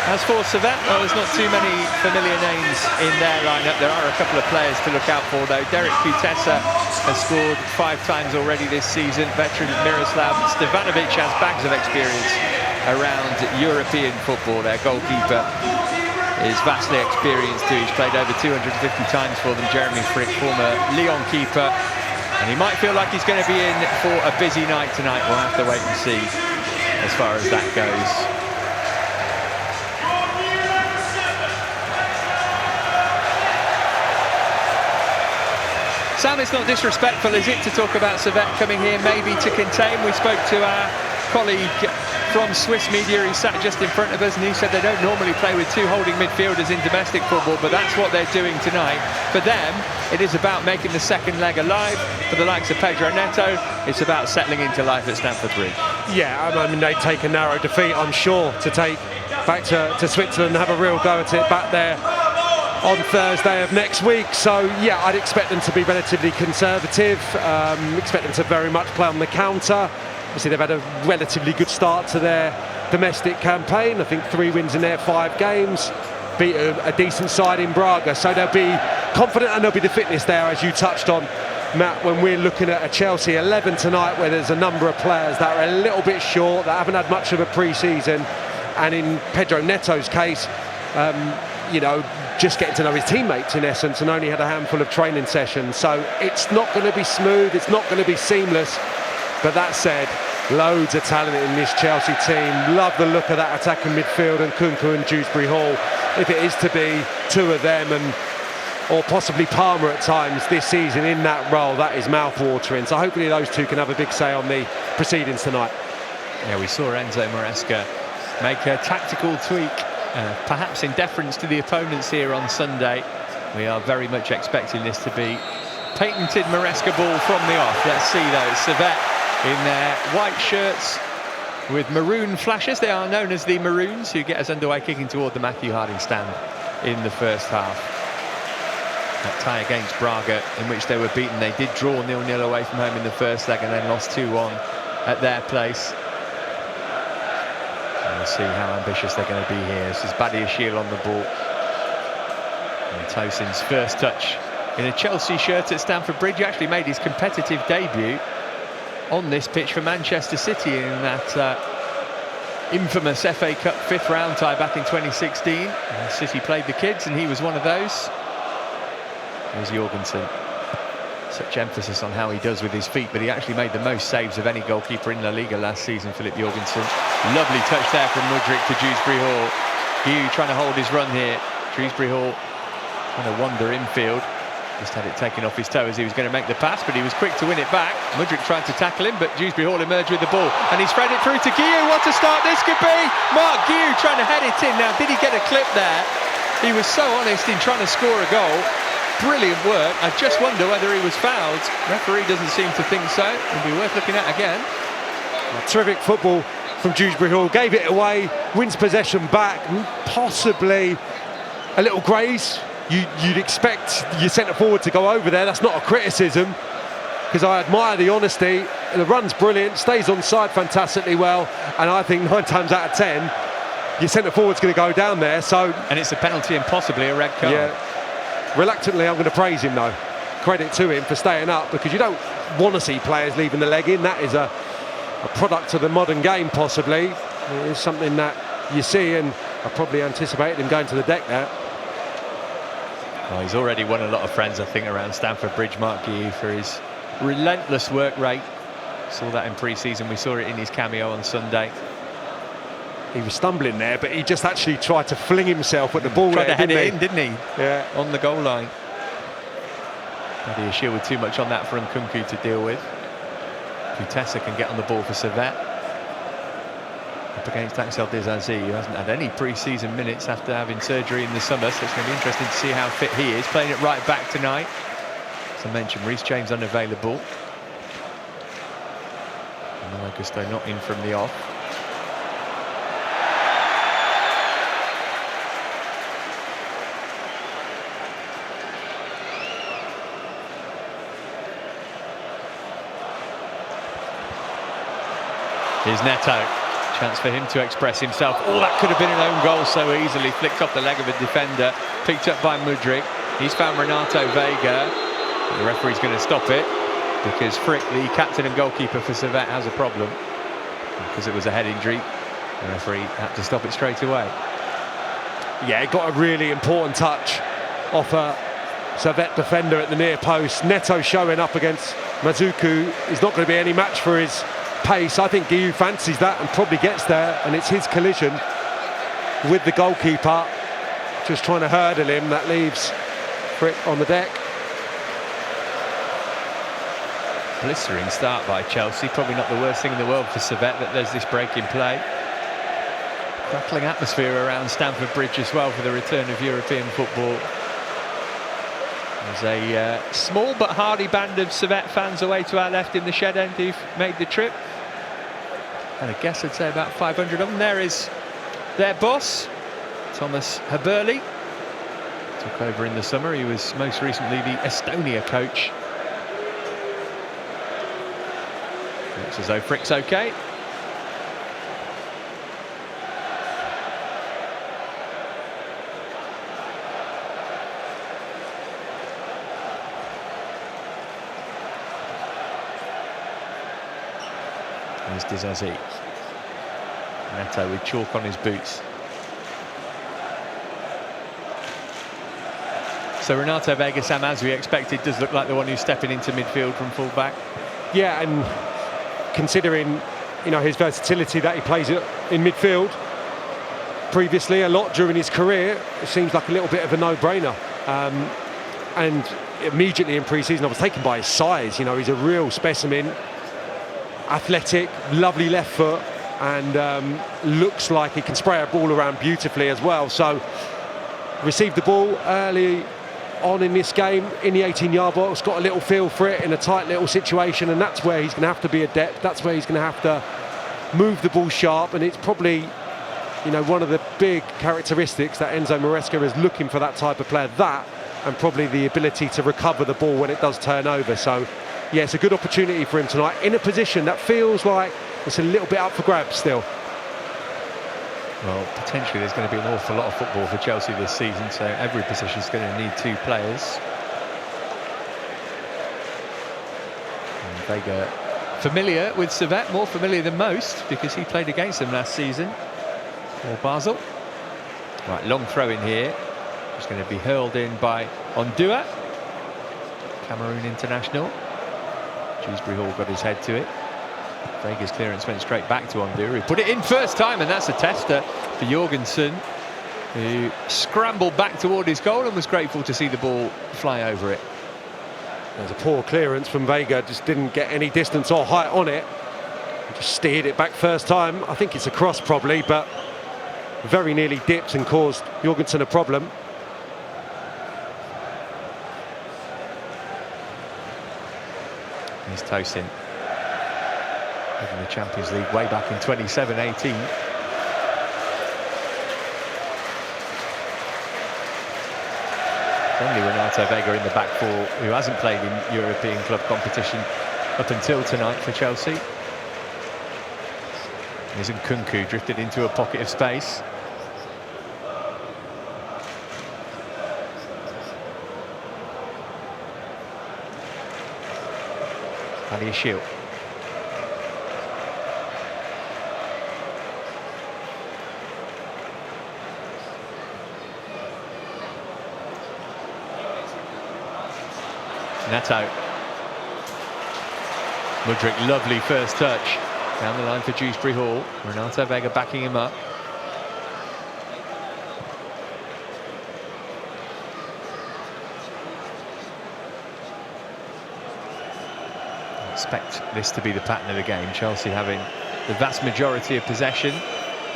As for Servette, well, there's not too many familiar names in their lineup. There are a couple of players to look out for, though. Derek Kutesa has scored 5 times already this season. Veteran Miroslav Stevanovic has bags of experience around European football. Their goalkeeper is vastly experienced too. He's played over 250 times for them. Jeremy Frick, former Lyon keeper. And he might feel like he's going to be in for a busy night tonight. We'll have to wait and see as far as that goes. Sam, it's not disrespectful, is it, to talk about Servette coming here maybe to contain? We spoke to our colleague from Swiss media who sat just in front of us, and he said they don't normally play with 2 holding midfielders in domestic football, but that's what they're doing tonight. For them, it is about making the second leg alive. For the likes of Pedro Neto, it's about settling into life at Stamford Bridge. Yeah, I mean, they take a narrow defeat, I'm sure, to take back to Switzerland and have a real go at it back there on Thursday of next week. So yeah, I'd expect them to be relatively conservative, expect them to very much play on the counter. Obviously they've had a relatively good start to their domestic campaign. I think 3 wins in their 5 games, beat a decent side in Braga, so they'll be confident, and there'll be the fitness there, as you touched on, Matt, when we're looking at a Chelsea 11 tonight where there's a number of players that are a little bit short, that haven't had much of a pre-season, and in Pedro Neto's case, you know, just getting to know his teammates in essence, and only had a handful of training sessions. So it's not going to be smooth, it's not going to be seamless. But that said, loads of talent in this Chelsea team. Love the look of that attacking midfield, and Kunku and Dewsbury Hall. If it is to be 2 of them, or possibly Palmer at times this season in that role, that is mouth-watering. So hopefully those 2 can have a big say on the proceedings tonight. Yeah, we saw Enzo Maresca make a tactical tweak, perhaps in deference to the opponents here on Sunday. We are very much expecting this to be patented Maresca ball from the off. Let's see though, Servette in their white shirts with maroon flashes. They are known as the Maroons, who get us underway kicking toward the Matthew Harding stand in the first half. That tie against Braga, in which they were beaten, they did draw 0-0 away from home in the first leg and then lost 2-1 at their place. We'll see how ambitious they're going to be here. This is Badiashile on the ball. And Tosin's first touch in a Chelsea shirt at Stamford Bridge. He actually made his competitive debut on this pitch for Manchester City in that infamous FA Cup 5th round tie back in 2016. And City played the kids and he was one of those. Here's Jorgensen. Such emphasis on how he does with his feet, but he actually made the most saves of any goalkeeper in La Liga last season, Philip Jorgensen. Lovely touch there from Mudryk to Dewsbury Hall. Hugh trying to hold his run here. Dewsbury Hall trying to wander infield. Just had it taken off his toe as he was going to make the pass, but he was quick to win it back. Mudryk trying to tackle him, but Dewsbury Hall emerged with the ball. And he's spread it through to Guillou. What a start this could be! Mark Guillou trying to head it in. Now, did he get a clip there? He was so honest in trying to score a goal. Brilliant work. I just wonder whether he was fouled. Referee doesn't seem to think so. It'll be worth looking at again. Terrific football from Dewsbury Hall. Gave it away, wins possession back, possibly a little graze. You'd expect your centre-forward to go over there. That's not a criticism, because I admire the honesty. The run's brilliant, stays on side fantastically well, and I think 9 times out of 10, your centre-forward's going to go down there. So, and it's a penalty and possibly a red card. Yeah. Reluctantly, I'm going to praise him though. Credit to him for staying up, because you don't want to see players leaving the leg in. That is a product of the modern game, possibly. It is something that you see, and I probably anticipated him going to the deck there. Well, he's already won a lot of friends, I think, around Stamford Bridge, Mark Guillou, for his relentless work rate. Saw that in pre-season. We saw it in his cameo on Sunday. He was stumbling there, but he just actually tried to fling himself at the ball. Tried to head it in, didn't he? Yeah. On the goal line. Badiashile with too much on that from Kunku to deal with. Kutesa can get on the ball for Servette. Up against Axel Disasi, who hasn't had any pre-season minutes after having surgery in the summer, so it's going to be interesting to see how fit he is. Playing it right back tonight. As I mentioned, Reece James unavailable. And Augusto not in from the off. Here's Neto. Chance for him to express himself. Oh, that could have been an own goal so easily. Flicked off the leg of a defender. Picked up by Mudryk. He's found Renato Vega. The referee's going to stop it because Frick, the captain and goalkeeper for Servette, has a problem. Because it was a head injury, the referee had to stop it straight away. Yeah, it got a really important touch off a Servette defender at the near post. Neto showing up against Mazuku is not going to be any match for his pace. I think Guiu fancies that and probably gets there, and it's his collision with the goalkeeper, just trying to hurdle him. That leaves Frick on the deck. Blistering start by Chelsea. Probably not the worst thing in the world for Servette that there's this break in play. Crackling atmosphere around Stamford Bridge as well for the return of European football. There's a small but hardy band of Servette fans away to our left in the shed end who've made the trip. And I guess I'd say about 500 of them. There is their boss, Thomas Haberli. Took over in the summer. He was most recently the Estonia coach. Looks as though Frick's okay. There's Dizazi. Neto with chalk on his boots. So Renato Vega, Sam, as we expected, does look like the one who's stepping into midfield from full-back. Yeah, and considering, you know, his versatility that he plays in midfield previously a lot during his career, it seems like a little bit of a no-brainer. And immediately in pre-season I was taken by his size. You know, he's a real specimen, athletic, lovely left foot, and looks like he can spray a ball around beautifully as well. So received the ball early on in this game in the 18-yard box, got a little feel for it in a tight little situation, and that's where he's going to have to be adept. That's where he's going to have to move the ball sharp, and it's probably, you know, one of the big characteristics that Enzo Maresca is looking for, that type of player, that and probably the ability to recover the ball when it does turn over. So yeah, it's a good opportunity for him tonight in a position that feels like it's a little bit up for grabs still. Well, potentially there's going to be an awful lot of football for Chelsea this season, so every position is going to need two players. And Vega, familiar with Servette, more familiar than most, because he played against them last season for Basel. Right, long throw in here. It's going to be hurled in by Ondua, Cameroon international. Dewsbury Hall got his head to it. Vega's clearance went straight back to Ondua. He put it in first time, and that's a tester for Jorgensen, who scrambled back toward his goal and was grateful to see the ball fly over it. There's a poor clearance from Vega, just didn't get any distance or height on it. Just steered it back first time. I think it's a cross probably, but very nearly dipped and caused Jorgensen a problem. Here's Tosin. In the Champions League way back in 27-18. Only Renato Vega in the back four, who hasn't played in European club competition up until tonight for Chelsea. Here's Nkunku drifted into a pocket of space. Badiashile. Neto. Mudryk, lovely first touch down the line for Dewsbury Hall. Renato Vega backing him up. I expect this to be the pattern of the game. Chelsea having the vast majority of possession,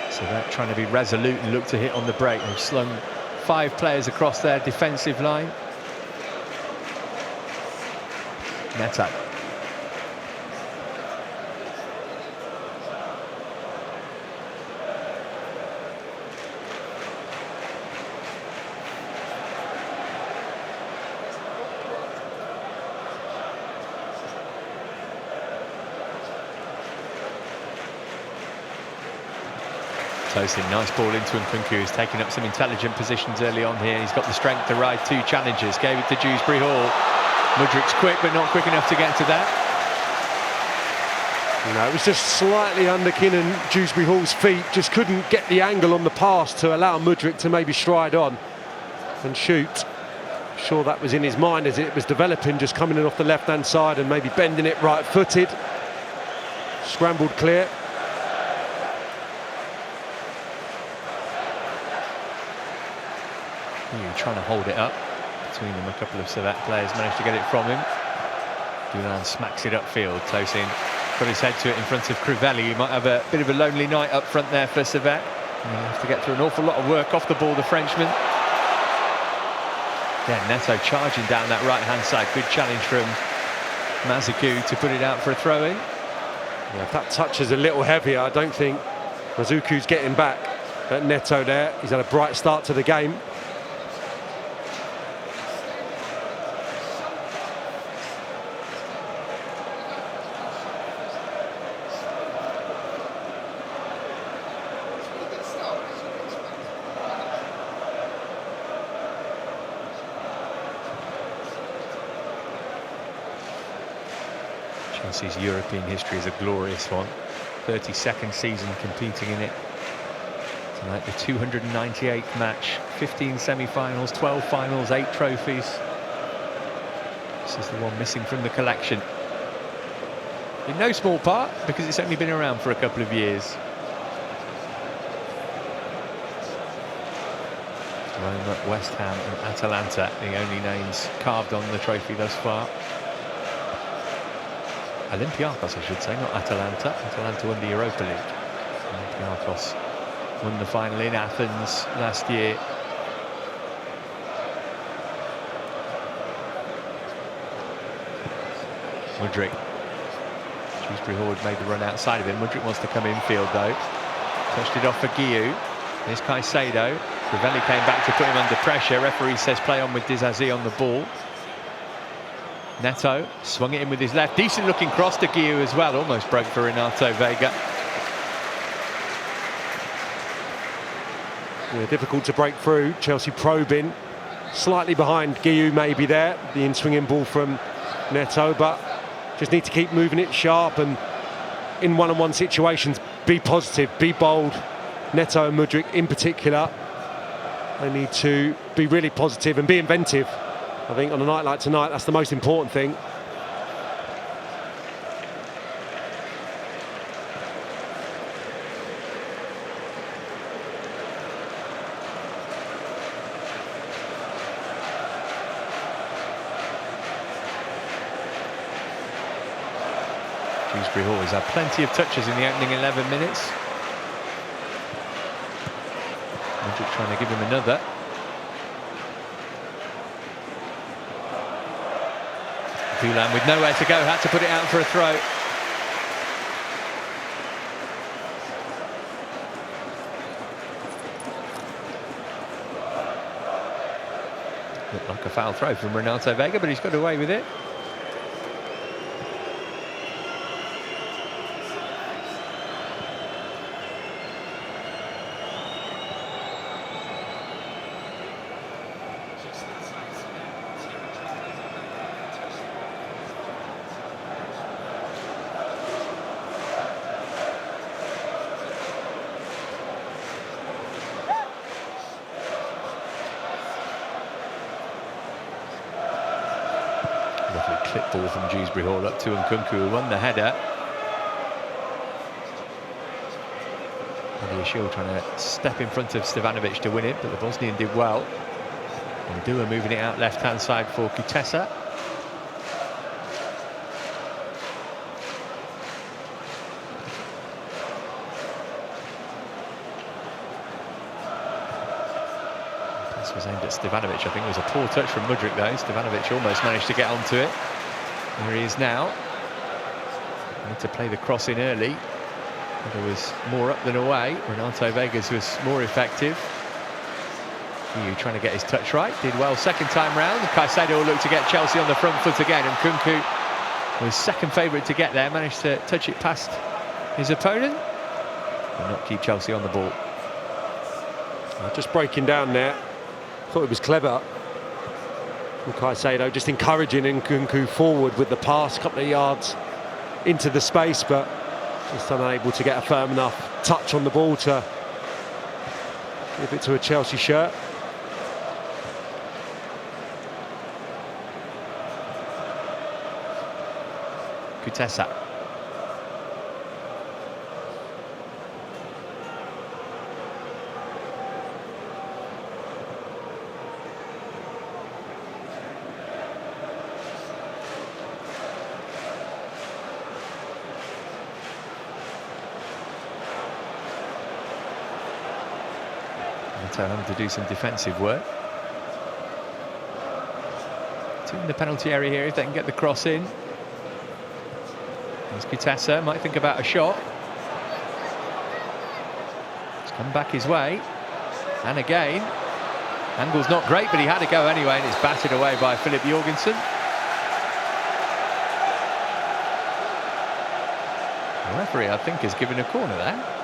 so they're trying to be resolute and look to hit on the break. They've slung 5 players across their defensive line. Neto. Tosin, nice ball into Nkunku, who's taken up some intelligent positions early on here. He's got the strength to ride two challenges. Gave it to Dewsbury Hall. Mudryk's quick, but not quick enough to get to that. You know, it was just slightly under Kinnan Dewsbury Hall's feet. Just couldn't get the angle on the pass to allow Mudryk to maybe stride on and shoot. Sure, that was in his mind as it was developing, just coming in off the left-hand side and maybe bending it right-footed. Scrambled clear. Trying to hold it up between them. A couple of Servette players managed to get it from him. Dulan smacks it upfield. Tosin got his head to it in front of Crivelli. He might have a bit of a lonely night up front there for Servette. He'll have to get through an awful lot of work off the ball, the Frenchman. Yeah, Neto charging down that right-hand side. Good challenge from Mazuku to put it out for a throw-in. Yeah, if that touch is a little heavier, I don't think Mazuku's getting back at Neto there. He's had a bright start to the game. Chelsea's European history is a glorious one. 32nd season competing in it. Tonight the 298th match, 15 semi-finals, 12 finals, 8 trophies. This is the one missing from the collection. In no small part, because it's only been around for a couple of years. Roma, West Ham and Atalanta, the only names carved on the trophy thus far. Olympiacos, I should say, not Atalanta. Atalanta won the Europa League. Olympiacos won the final in Athens last year. Mudryk. Dewsbury Hall made the run outside of him. Mudryk wants to come infield though. Touched it off for Guiu. There's Caicedo. Crivelli came back to put him under pressure. Referee says play on with Dizazi on the ball. Neto swung it in with his left. Decent looking cross to Guiu as well. Almost broke for Renato Vega. Yeah, difficult to break through. Chelsea probing. Slightly behind Guiu maybe there. The in-swinging ball from Neto, but just need to keep moving it sharp and in one-on-one situations, be positive, be bold. Neto and Mudryk in particular, they need to be really positive and be inventive. I think on a night like tonight, that's the most important thing. Dewsbury Hall has had plenty of touches in the opening 11 minutes. Mudryk trying to give him another. Fulham with nowhere to go, had to put it out for a throw. Looked like a foul throw from Renato Vega, but he's got away with it. Clip ball from Dewsbury Hall up to Nkunku, who won the header. Badiashile trying to step in front of Stevanovic to win it, but the Bosnian did well. And Dua moving it out left-hand side for Kutesa. This was aimed at Stevanovic. I think it was a poor touch from Mudryk though. Stevanovic almost managed to get onto it. There he is now. Need to play the cross in early. There was more up than away. Renato Vegas was more effective. Guiu trying to get his touch right. Did well second time round. Caicedo will look to get Chelsea on the front foot again. And Nkunku was second favourite to get there. Managed to touch it past his opponent. But not keep Chelsea on the ball. Just breaking down there. Thought it was clever from Caicedo, just encouraging Nkunku forward with the pass, a couple of yards into the space, but just unable to get a firm enough touch on the ball to give it to a Chelsea shirt. Kutesa. Having to do some defensive work. Two in the penalty area here if they can get the cross in. There's Kutesa, might think about a shot. It's come back his way. And again, angle's not great, but he had to go anyway, and it's batted away by Philip Jorgensen. The referee, I think, has given a corner there.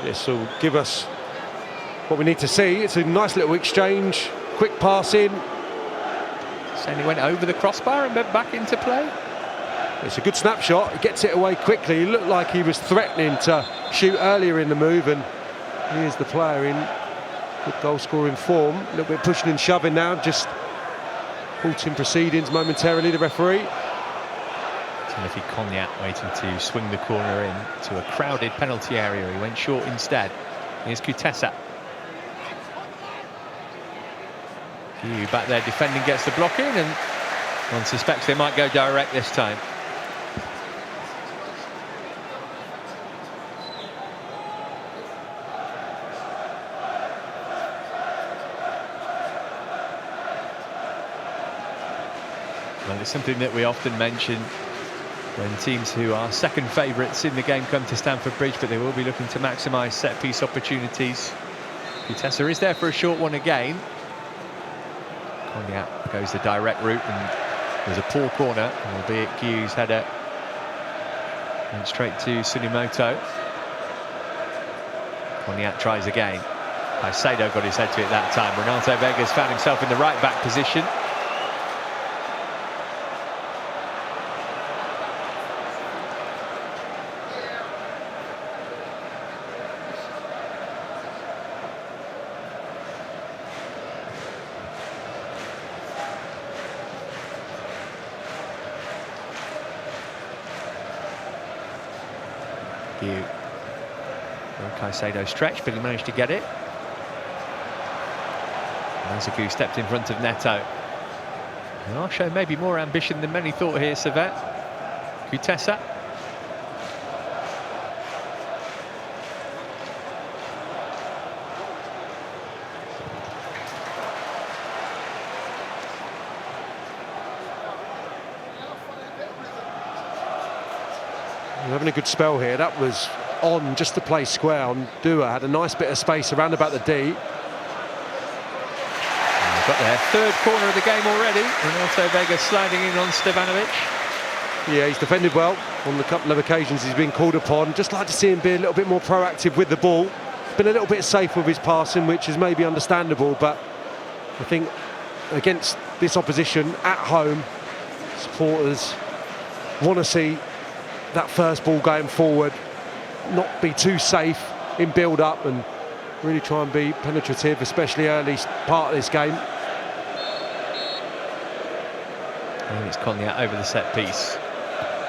This will give us what we need to see. It's a nice little exchange, quick pass in. Saying he went over the crossbar and went back into play. It's a good snapshot. He gets it away quickly. He looked like he was threatening to shoot earlier in the move, and here's the player in good goal-scoring form. A little bit pushing and shoving now, just halting proceedings momentarily, the referee. Timothy Cognac waiting to swing the corner in to a crowded penalty area. He went short instead. Here's Kutesa. Guiu back there defending, gets the block in, and one suspects they might go direct this time. Well, it's something that we often mention when teams who are second favourites in the game come to Stamford Bridge, but they will be looking to maximise set-piece opportunities. Kutesa is there for a short one again. Cognac goes the direct route, and there's a poor corner, albeit Guiu's header went straight to Tsunemoto. Cognac tries again. Caicedo got his head to it that time. Renato Vega's found himself in the right-back position. Caicedo stretched, but he managed to get it. Mazuku stepped in front of Neto. They are showing maybe more ambition than many thought here, Servette. Kutesa. Having a good spell here. That was on just to play square on Dua. Had a nice bit of space around about the D. Got their third corner of the game already. Renato Vega sliding in on Stevanovic. Yeah, he's defended well on the couple of occasions he's been called upon. Just like to see him be a little bit more proactive with the ball. Been a little bit safe with his passing, which is maybe understandable, but I think against this opposition at home, supporters want to see that first ball going forward, not be too safe in build-up, and really try and be penetrative, especially early part of this game. And it's Cognac over the set piece.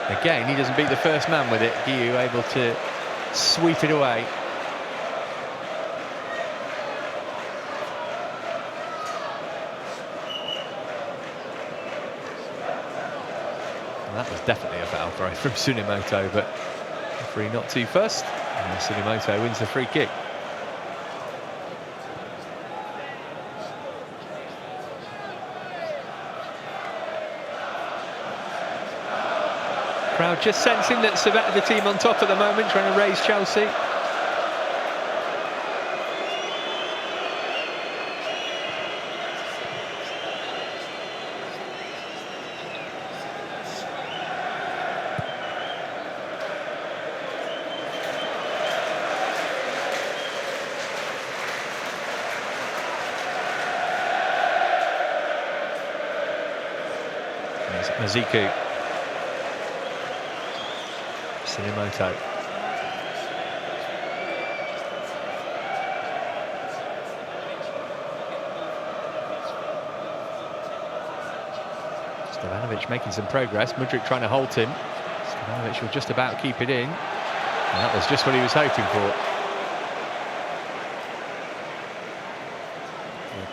Again, he doesn't beat the first man with it. Guiu able to sweep it away. And that was definitely a foul throw from Tsunemoto, but referee not too fussed. And Tsunemoto wins the free kick. Crowd just sensing that Servette are the team on top at the moment, trying to raise Chelsea. Maziku. Sinimoto. Stevanovic making some progress. Mudryk trying to halt him. Stevanovic will just about keep it in. And that was just what he was hoping for.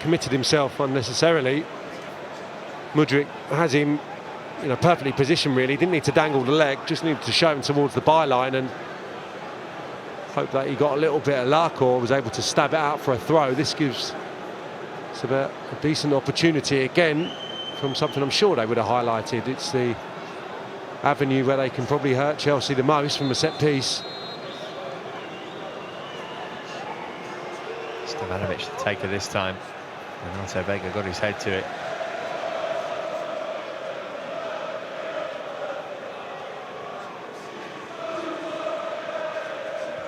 Committed himself unnecessarily. Mudryk has him, perfectly positioned really. Didn't need to dangle the leg, just needed to show him towards the byline and hope that he got a little bit of luck or was able to stab it out for a throw. This gives Servette a decent opportunity again from something I'm sure they would have highlighted. It's the avenue where they can probably hurt Chelsea the most from a set piece. Stevanovic the taker this time. And Renato Vega got his head to it.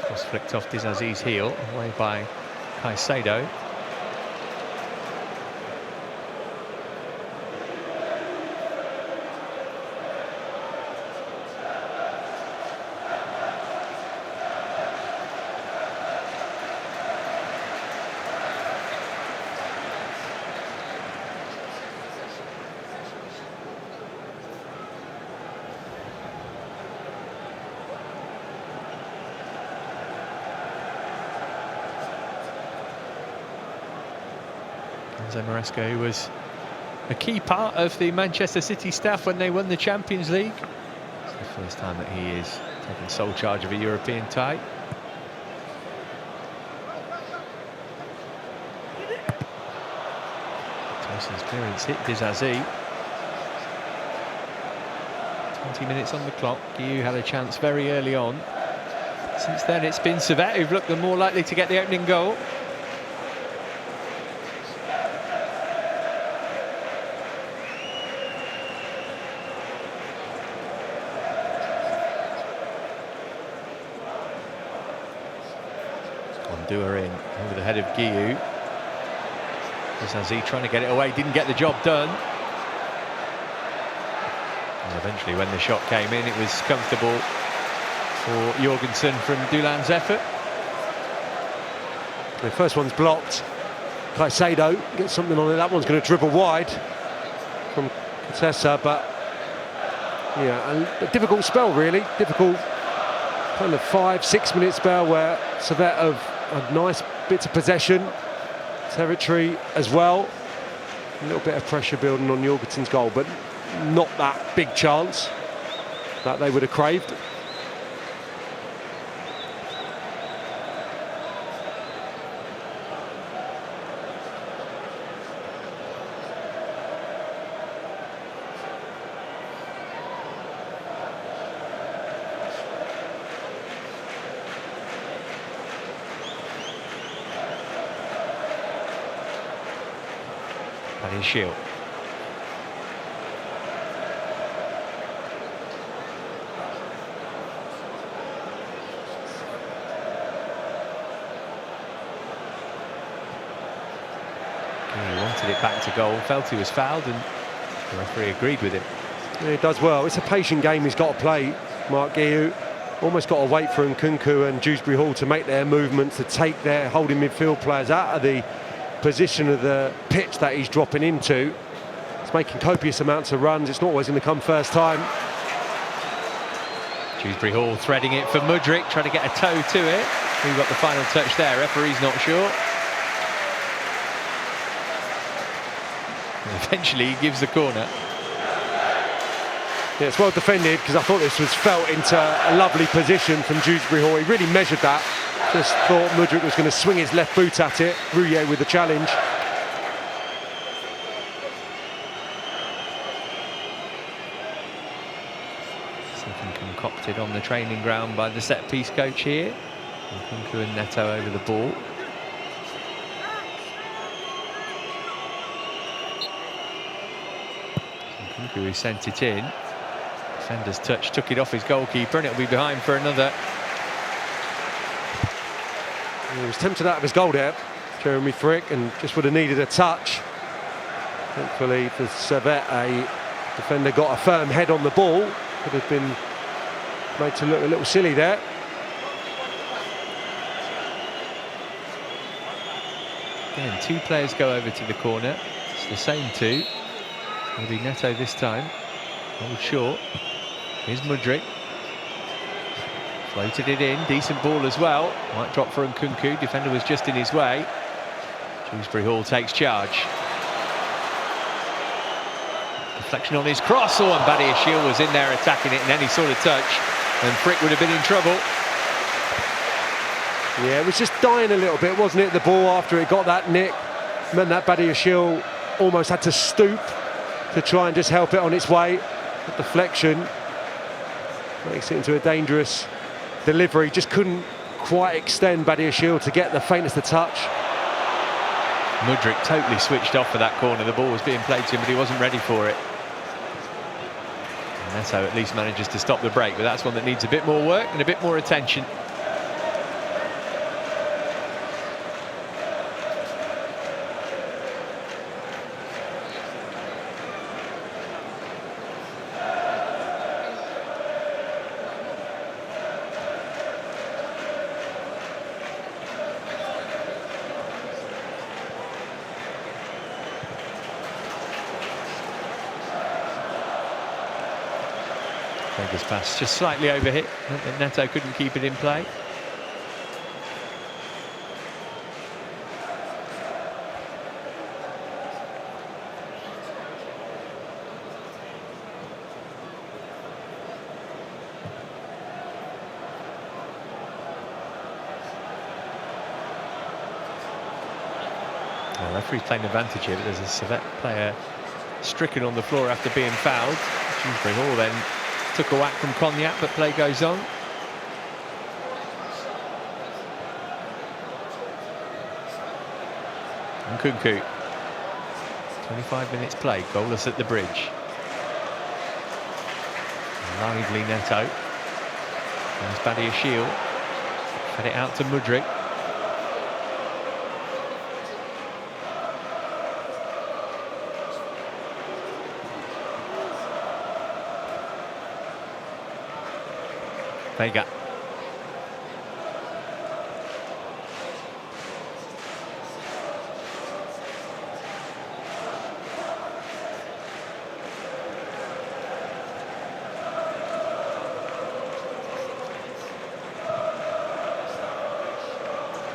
Cross flicked off Disazzi's heel, away by Caicedo. Enzo Maresca, who was a key part of the Manchester City staff when they won the Champions League. It's the first time that he is taking sole charge of a European tie. Tyson's clearance hit Disazzi. 20 minutes on the clock. Guiu had a chance very early on. Since then it's been Servette who've looked the more likely to get the opening goal. Ondua in over the head of Guiu. Disazzi trying to get it away, didn't get the job done. And eventually when the shot came in, it was comfortable for Jorgensen from Doulan's effort. The first one's blocked. Caicedo gets something on it. That one's going to dribble wide from Contessa, but yeah, a difficult spell really. Difficult kind of 5-6 minute spell where Servette have had nice bits of possession, territory as well. A little bit of pressure building on Jorgensen's goal, but not that big chance that they would have craved. And his shield. He wanted it back to goal, felt he was fouled, and the referee agreed with him. Yeah, he does well. It's a patient game he's got to play, Mark Guiu. Almost got to wait for Nkunku and Dewsbury Hall to make their movements, to take their holding midfield players out of the position of the pitch that he's dropping into. He's making copious amounts of runs. It's not always going to come first time. Dewsbury Hall threading it for Mudryk, trying to get a toe to it. Who got the final touch there? Referee's not sure. And eventually he gives the corner. Yeah, it's well defended, because I thought this was felt into a lovely position from Dewsbury Hall. He really measured that. Just thought Mudryk was going to swing his left boot at it. Rouillet with the challenge. Something concocted on the training ground by the set-piece coach here. Nkunku and Neto over the ball. Nkunku who sent it in. Defender's touch took it off his goalkeeper, and it'll be behind for another. He was tempted out of his goal there, Jeremy Frick, and just would have needed a touch. Thankfully for Servette, a Defender got a firm head on the ball. Could have been made to look a little silly there. Again, two players go over to the corner. It's the same two. It'll be Neto this time. Hold short. Here's Mudryk. Floated it in. Decent ball as well. Might drop for Nkunku. Defender was just in his way. Dewsbury Hall takes charge. Deflection on his cross. Oh, and Badiashile was in there attacking it in any sort of touch. And Frick would have been in trouble. Yeah, it was just dying a little bit, wasn't it? The ball after it got that nick meant that Badiashile almost had to stoop to try and just help it on its way. The deflection makes it into a dangerous delivery. Just couldn't quite extend Badiashile to get the faintest of touch. Mudryk totally switched off for that corner. The ball was being played to him, but he wasn't ready for it. And Neto at least manages to stop the break, but that's one that needs a bit more work and a bit more attention. Vega's pass just slightly overhit, and Neto couldn't keep it in play. The referee's playing advantage here, but there's a Servette player stricken on the floor after being fouled. Dewsbury Hall then took a whack from Cognac, but play goes on. Nkunku. 25 minutes played, goalless at the bridge. Lively Neto. There's Badiashile. Fed it out to Mudryk. Vega.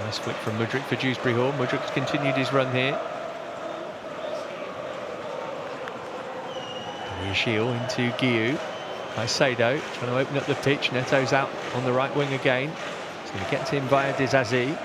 Nice flick from Mudryk for Dewsbury Hall. Mudryk's continued his run here. Badiashile into Guiu. Caicedo trying to open up the pitch. Neto's out on the right wing again. He's going to get to him via Dizazi.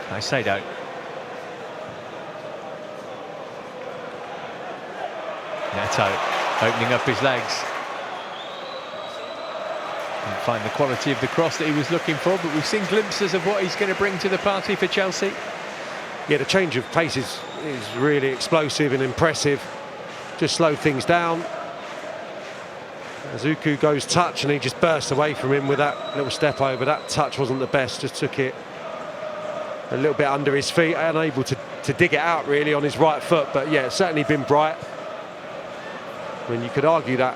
Caicedo. Neto opening up his legs. Didn't find the quality of the cross that he was looking for, but we've seen glimpses of what he's going to bring to the party for Chelsea. Yeah, the change of pace is really explosive and impressive. Just slowed things down. Azuku goes touch and he just bursts away from him with that little step over. That touch wasn't the best, just took it a little bit under his feet, unable to dig it out really on his right foot. But yeah, it's certainly been bright. I mean, you could argue that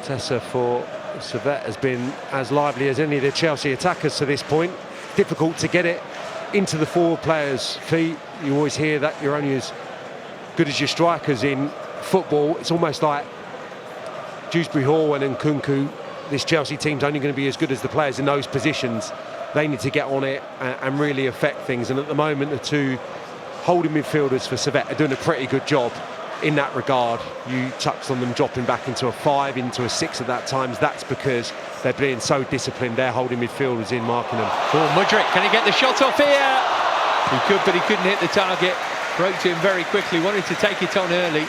Tessa for Servette has been as lively as any of the Chelsea attackers to this point. Difficult to get it into the forward players' feet. You always hear that you're only as good as your strikers in football. It's almost like Dewsbury Hall and Nkunku, this Chelsea team's only going to be as good as the players in those positions. They need to get on it and really affect things. And at the moment, the two holding midfielders for Servette are doing a pretty good job in that regard. You touched on them dropping back into a 5, into a 6 at that times. That's because they're being so disciplined. They're holding midfielders in, marking them. Oh, Mudryk, can he get the shot off here? He could, but he couldn't hit the target. Broke to him very quickly, wanted to take it on early.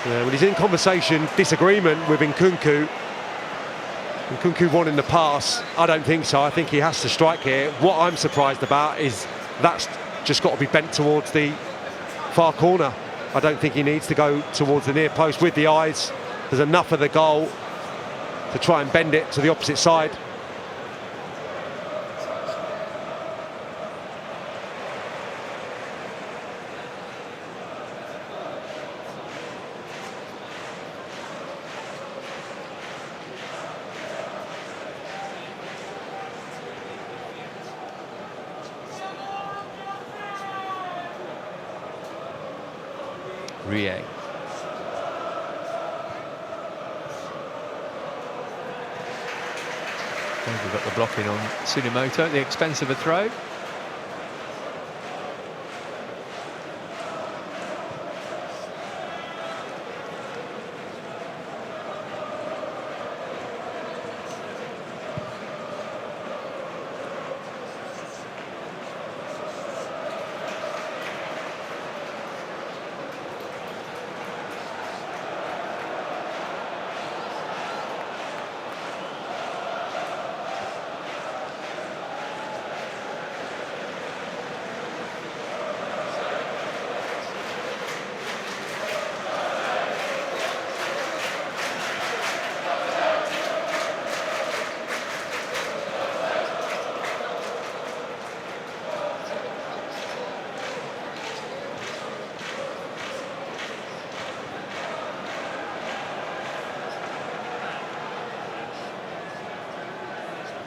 Yeah, but he's in conversation, disagreement with Nkunku. Nkunku wanting the pass, I don't think so. I think he has to strike here. What I'm surprised about is that's just got to be bent towards the far corner. I don't think he needs to go towards the near post with the eyes. There's enough of the goal to try and bend it to the opposite side. Rie. We've got the blocking on Tsunemoto at the expense of a throw.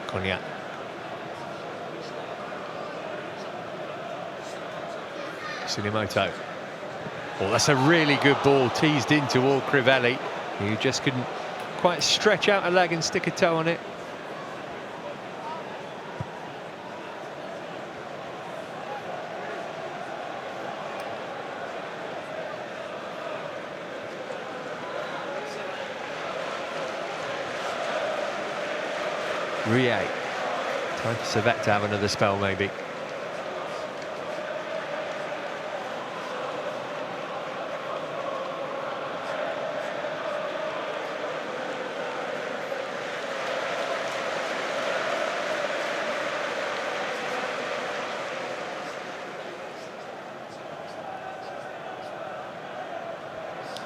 Cognac. Tsunemoto. Oh, that's a really good ball, teased in toward Crivelli, who just couldn't quite stretch out a leg and stick a toe on it. Rie. Time for Servette to have another spell, maybe.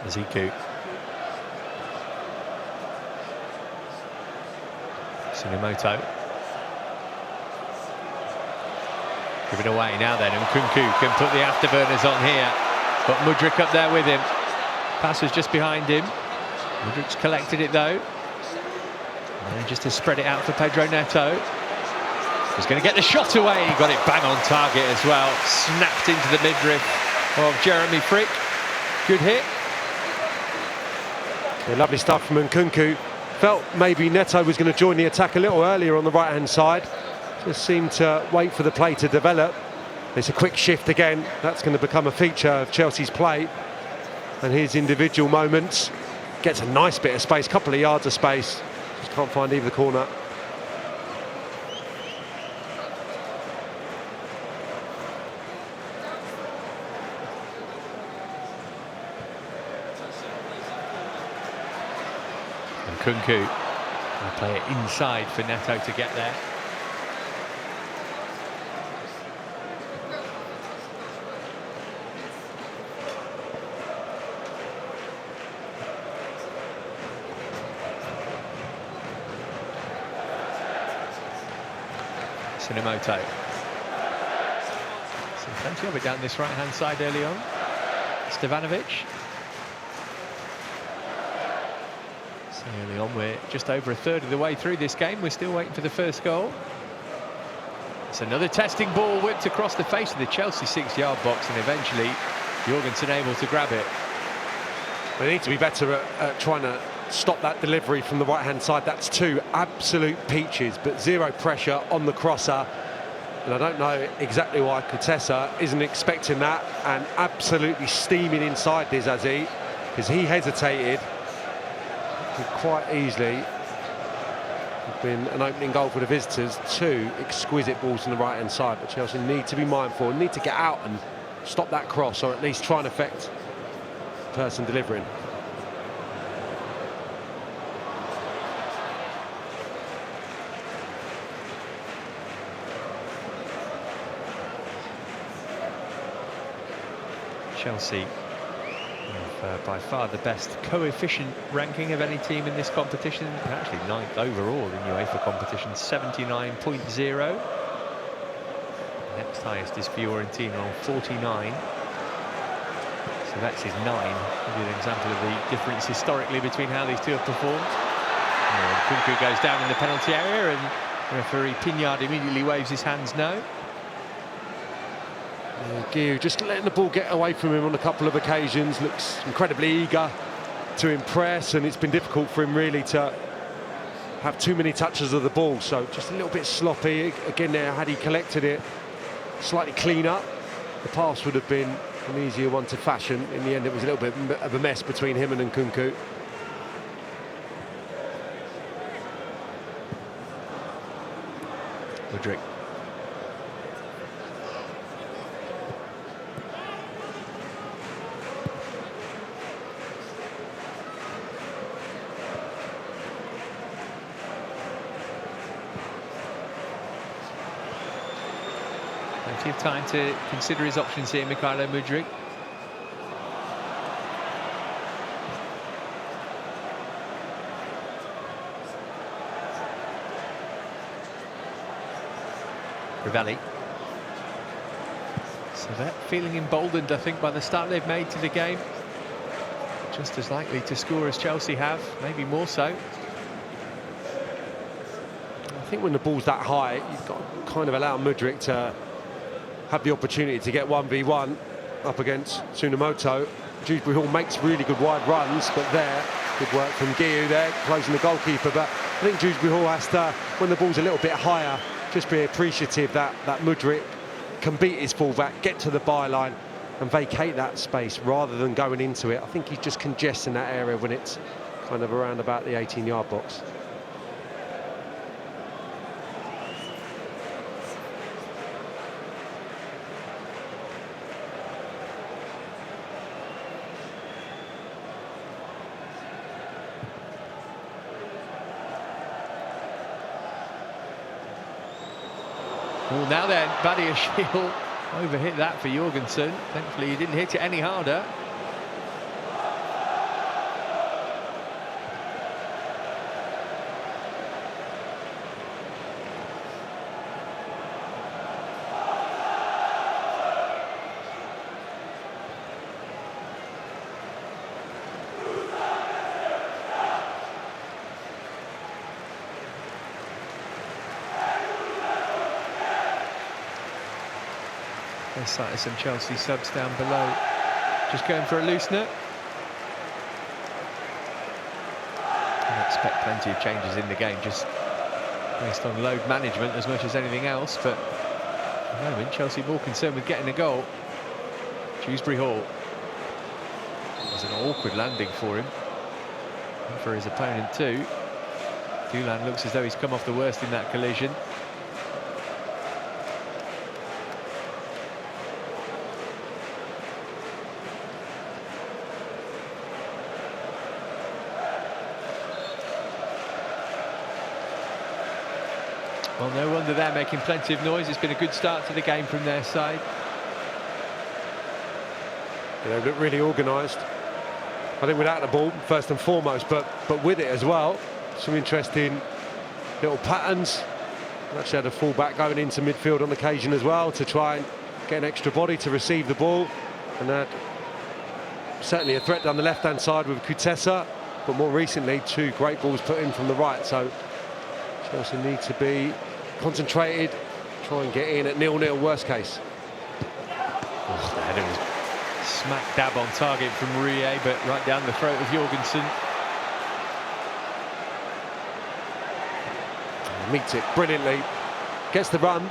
Ziku. Tsunemoto. Give it away now then, and Nkunku can put the afterburners on here. But Mudryk up there with him. Pass was just behind him. Mudryk's collected it though. And just to spread it out for Pedro Neto. He's going to get the shot away. He got it bang on target as well. Snapped into the midriff of Jeremy Frick. Good hit. Yeah, lovely stuff from Nkunku. Felt maybe Neto was going to join the attack a little earlier on the right-hand side. Just seemed to wait for the play to develop. It's a quick shift again. That's going to become a feature of Chelsea's play. And his individual moments. Gets a nice bit of space, couple of yards of space. Just can't find either corner. Nkunku will play it inside for Neto to get there. Tsunemoto. So plenty of it down this right-hand side early on. Stevanovic. So early on, we're just over a third of the way through this game. We're still waiting for the first goal. It's another testing ball whipped across the face of the Chelsea 6-yard box, and eventually Jorgensen able to grab it. They need to be better at trying to stop that delivery from the right-hand side. That's two absolute peaches, but zero pressure on the crosser. And I don't know exactly why Kutesa isn't expecting that, and absolutely steaming inside Dizazi, because he hesitated. Could quite easily have been an opening goal for the visitors. Two exquisite balls on the right-hand side, but Chelsea need to be mindful, need to get out and stop that cross, or at least try and affect the person delivering. Chelsea have by far the best coefficient ranking of any team in this competition. They're actually 9th overall in UEFA competition, 79.0. Next highest is Fiorentina on 49. So that's his 9. Give you an example of the difference historically between how these two have performed. Kunku goes down in the penalty area, and referee Pignard immediately waves his hands no. Guiu just letting the ball get away from him on a couple of occasions, looks incredibly eager to impress, and it's been difficult for him really to have too many touches of the ball, so just a little bit sloppy. Again there, had he collected it slightly cleaner, the pass would have been an easier one to fashion. In the end it was a little bit of a mess between him and Nkunku. Mudryk. Plenty of time to consider his options here, Mykhailo Mudryk. Ravelli. Servette feeling emboldened, I think, by the start they've made to the game. Just as likely to score as Chelsea have, maybe more so. I think when the ball's that high, you've got to kind of allow Mudryk to have the opportunity to get 1v1 up against Tsunomoto. Dewsbury Hall makes really good wide runs, but there, good work from Guiu there, closing the goalkeeper. But I think Dewsbury Hall has to, when the ball's a little bit higher, just be appreciative that Mudryk can beat his fullback, get to the byline and vacate that space rather than going into it. I think he's just congesting that area when it's kind of around about the 18-yard box. Well, now then, Badiashile overhit that for Jorgensen. Thankfully, he didn't hit it any harder. There's sight of some Chelsea subs down below. Just going for a loosener. I expect plenty of changes in the game, just based on load management as much as anything else. But at the moment, Chelsea more concerned with getting a goal. Dewsbury Hall. It was an awkward landing for him, and for his opponent too. Doulan looks as though he's come off the worst in that collision. Well, no wonder they're making plenty of noise. It's been a good start to the game from their side. Yeah, they look really organised. I think without the ball, first and foremost, but with it as well. Some interesting little patterns. Actually had a full-back going into midfield on occasion as well to try and get an extra body to receive the ball. And had certainly a threat down the left-hand side with Kutesa, but more recently, 2 great balls put in from the right. So Chelsea need to be concentrated, try and get in at 0-0 worst case. Oh, the header was smack dab on target from Rie, but right down the throat of Jorgensen. Meets it brilliantly, gets the run.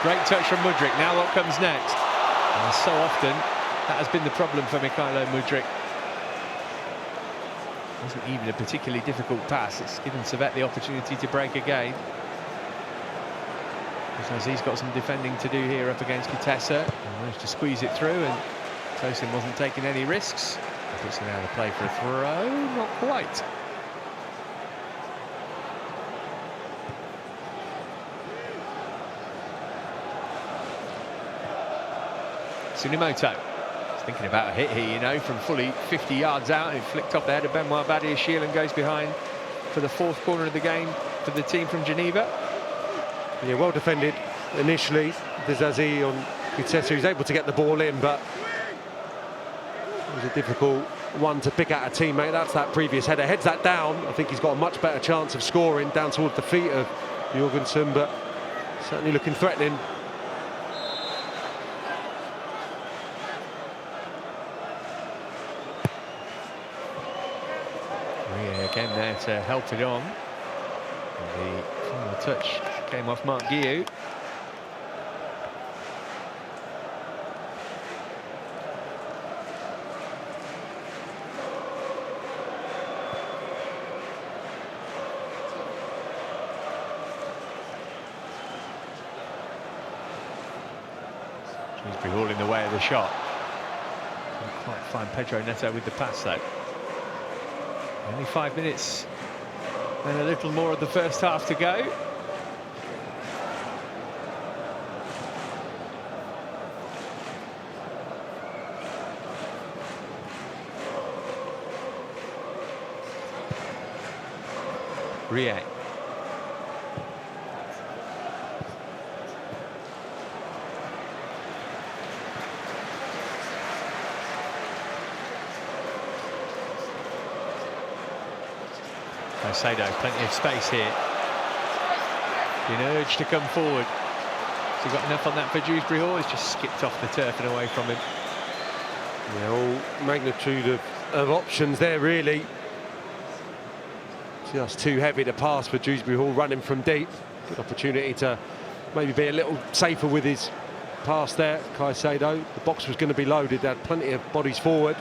Great touch from Mudryk. Now what comes next? And so often that has been the problem for Mykhailo Mudryk. Wasn't even a particularly difficult pass. It's given Servette the opportunity to break again. Because he's got some defending to do here up against Kutesa. He managed to squeeze it through, and Tosin wasn't taking any risks. Puts it out of play for a throw. Not quite. Tsunomoto. Thinking about a hit here, you know, from fully 50 yards out. It flicked off the head of Benoit Badiashile and goes behind for the fourth corner of the game for the team from Geneva. Yeah, well defended initially. Dezazi on Kutesa, who's able to get the ball in, but it was a difficult one to pick out a teammate. That's that previous header. Heads that down, I think he's got a much better chance of scoring down towards the feet of Jorgensen, but certainly looking threatening. Again there to help it on. And the final touch came off Mark Guillou. Shrewsbury all in the way of the shot. Couldn't quite find Pedro Neto with the pass though. Only 5 minutes and a little more of the first half to go. Rie. Caicedo, plenty of space here. Being urged to come forward. Has he got enough on that for Dewsbury Hall? He's just skipped off the turf and away from him. Yeah, all magnitude of options there, really. Just too heavy to pass for Dewsbury Hall, running from deep. Good opportunity to maybe be a little safer with his pass there. Caicedo, the box was going to be loaded, they had plenty of bodies forward.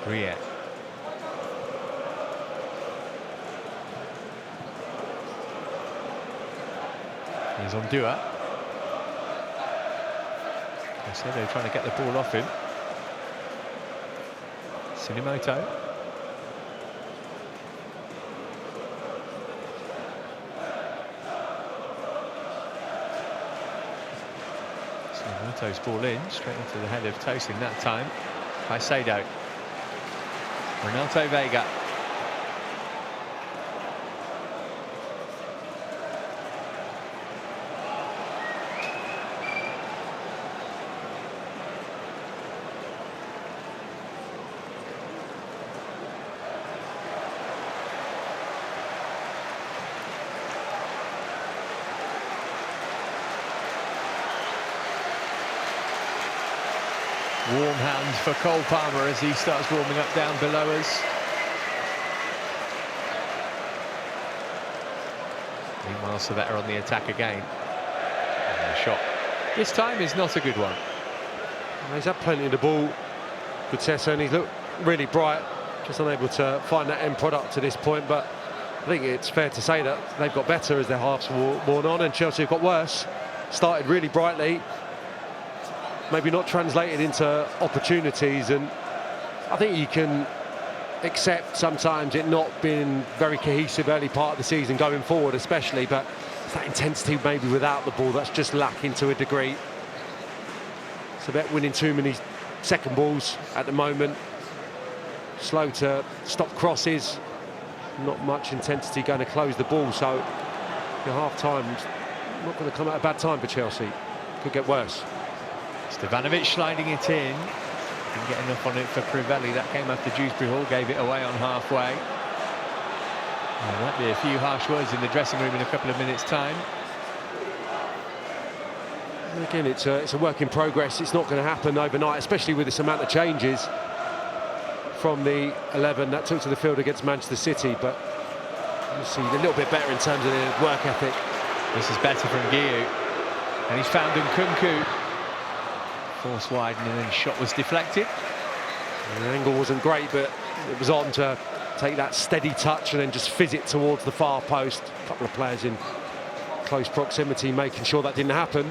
Rie. He's on Dua. Caicedo trying to get the ball off him. Tsunemoto. Tsunemoto's ball in, straight into the head of Tosin that time. Caicedo. Renato Vega. Warm hands for Cole Palmer as he starts warming up down below us. Meanwhile, Servette are on the attack again. And the shot this time is not a good one. He's had plenty of the ball, Kutesa, and he's looked really bright, just unable to find that end product to this point, but I think it's fair to say that they've got better as their halves worn on, and Chelsea have got worse. Started really brightly, maybe not translated into opportunities, and I think you can accept sometimes it not being very cohesive early part of the season going forward especially, but it's that intensity maybe without the ball that's just lacking to a degree. Servette winning too many second balls at the moment, slow to stop crosses, not much intensity going to close the ball, so your half-time's not going to come at a bad time for Chelsea. Could get worse. Stevanovic sliding it in. Didn't get enough on it for Crivelli. That came after Dewsbury Hall gave it away on halfway. There might be a few harsh words in the dressing room in a couple of minutes' time. And again, it's a work in progress. It's not going to happen overnight, especially with this amount of changes from the 11 that took to the field against Manchester City. But you see a little bit better in terms of the work ethic. This is better from Guillou. And he's found Nkunku. Force wide, and then shot was deflected. The angle wasn't great, but it was on to take that steady touch and then just fizz it towards the far post. A couple of players in close proximity making sure that didn't happen.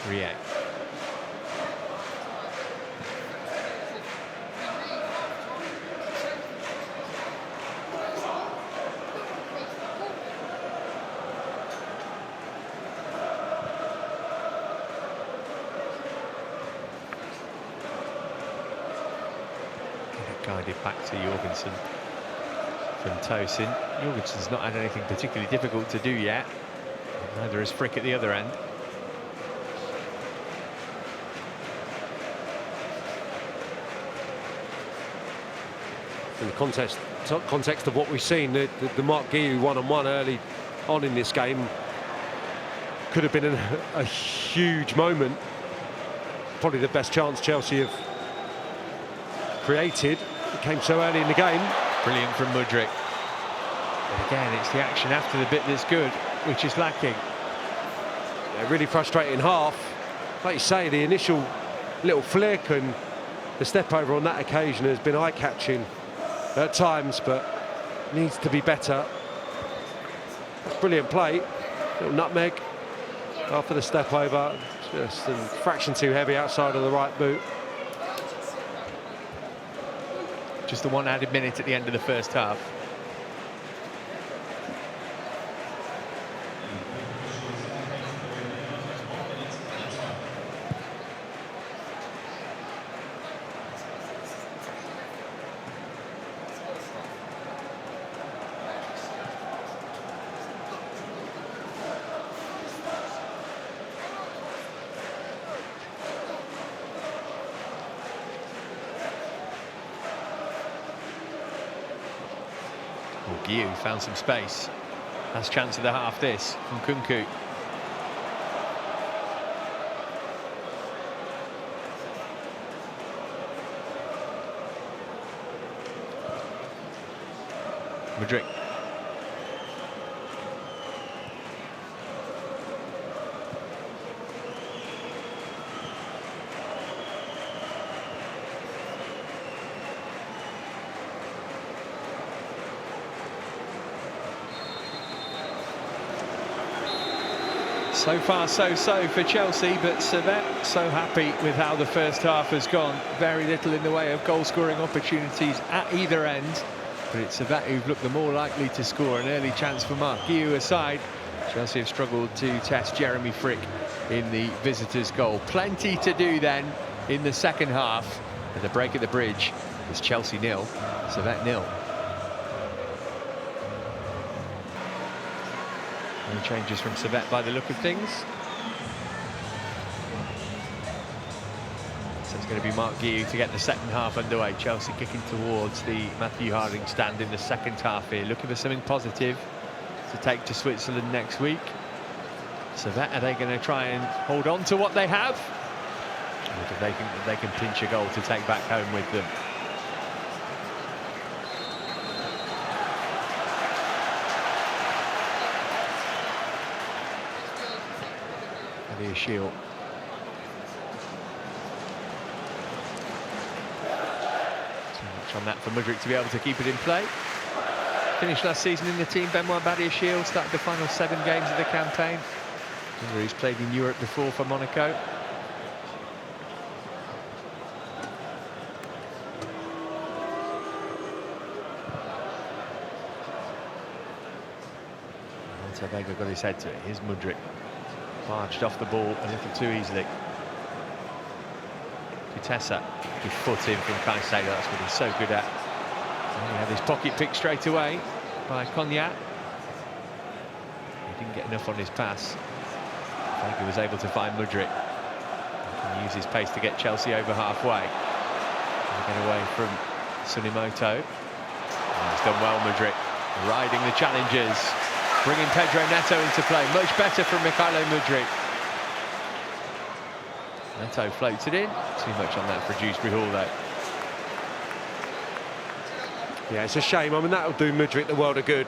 React. Guided back to Jorgensen from Tosin. Jorgensen's not had anything particularly difficult to do yet. Neither is Frick at the other end. In the context of what we've seen, the Mark Guiu one-on-one early on in this game could have been a huge moment. Probably the best chance Chelsea have created. It came so early in the game. Brilliant from Mudryk. But again, it's the action after the bit that's good, which is lacking. Yeah, really frustrating half. Like you say, the initial little flick and the step over on that occasion has been eye-catching at times, but needs to be better. Brilliant play. Little nutmeg after the step over. Just a fraction too heavy outside of the right boot. Just the one added minute at the end of the first half. Guiu found some space. Last chance of the half this from Nkunku. Mudryk. So far, so for Chelsea, but Servette so happy with how the first half has gone. Very little in the way of goal-scoring opportunities at either end, but it's Servette who've looked the more likely to score. An early chance for Mark Guiu aside. Chelsea have struggled to test Jeremy Frick in the visitors' goal. Plenty to do then in the second half. At the break at the bridge, it's Chelsea 0, Servette 0. No changes from Servette by the look of things. So it's going to be Mark Guiu to get the second half underway. Chelsea kicking towards the Matthew Harding stand in the second half here, looking for something positive to take to Switzerland next week. Servette, are they going to try and hold on to what they have? Or do they think that they can pinch a goal to take back home with them? The shield. Too much on that for Mudryk to be able to keep it in play. Finished last season in the team, Benoit Badiashile, started the final 7 games of the campaign. Remember, he's played in Europe before for Monaco. Vega got his head to it. Here's Mudryk. Barged off the ball a little too easily. Vitessa, good foot in from Caicedo, that's what he's so good at. And he had his pocket picked straight away by Cognac. He didn't get enough on his pass. I think he was able to find Mudryk. He can use his pace to get Chelsea over halfway. And get away from Tsunimoto. And he's done well, Mudryk. Riding the challenges. Bringing Pedro Neto into play. Much better from Mykhailo Mudryk. Neto floats it in. Too much on that for Dewsbury Hall, though. Yeah, it's a shame. I mean, that'll do Mudryk the world of good.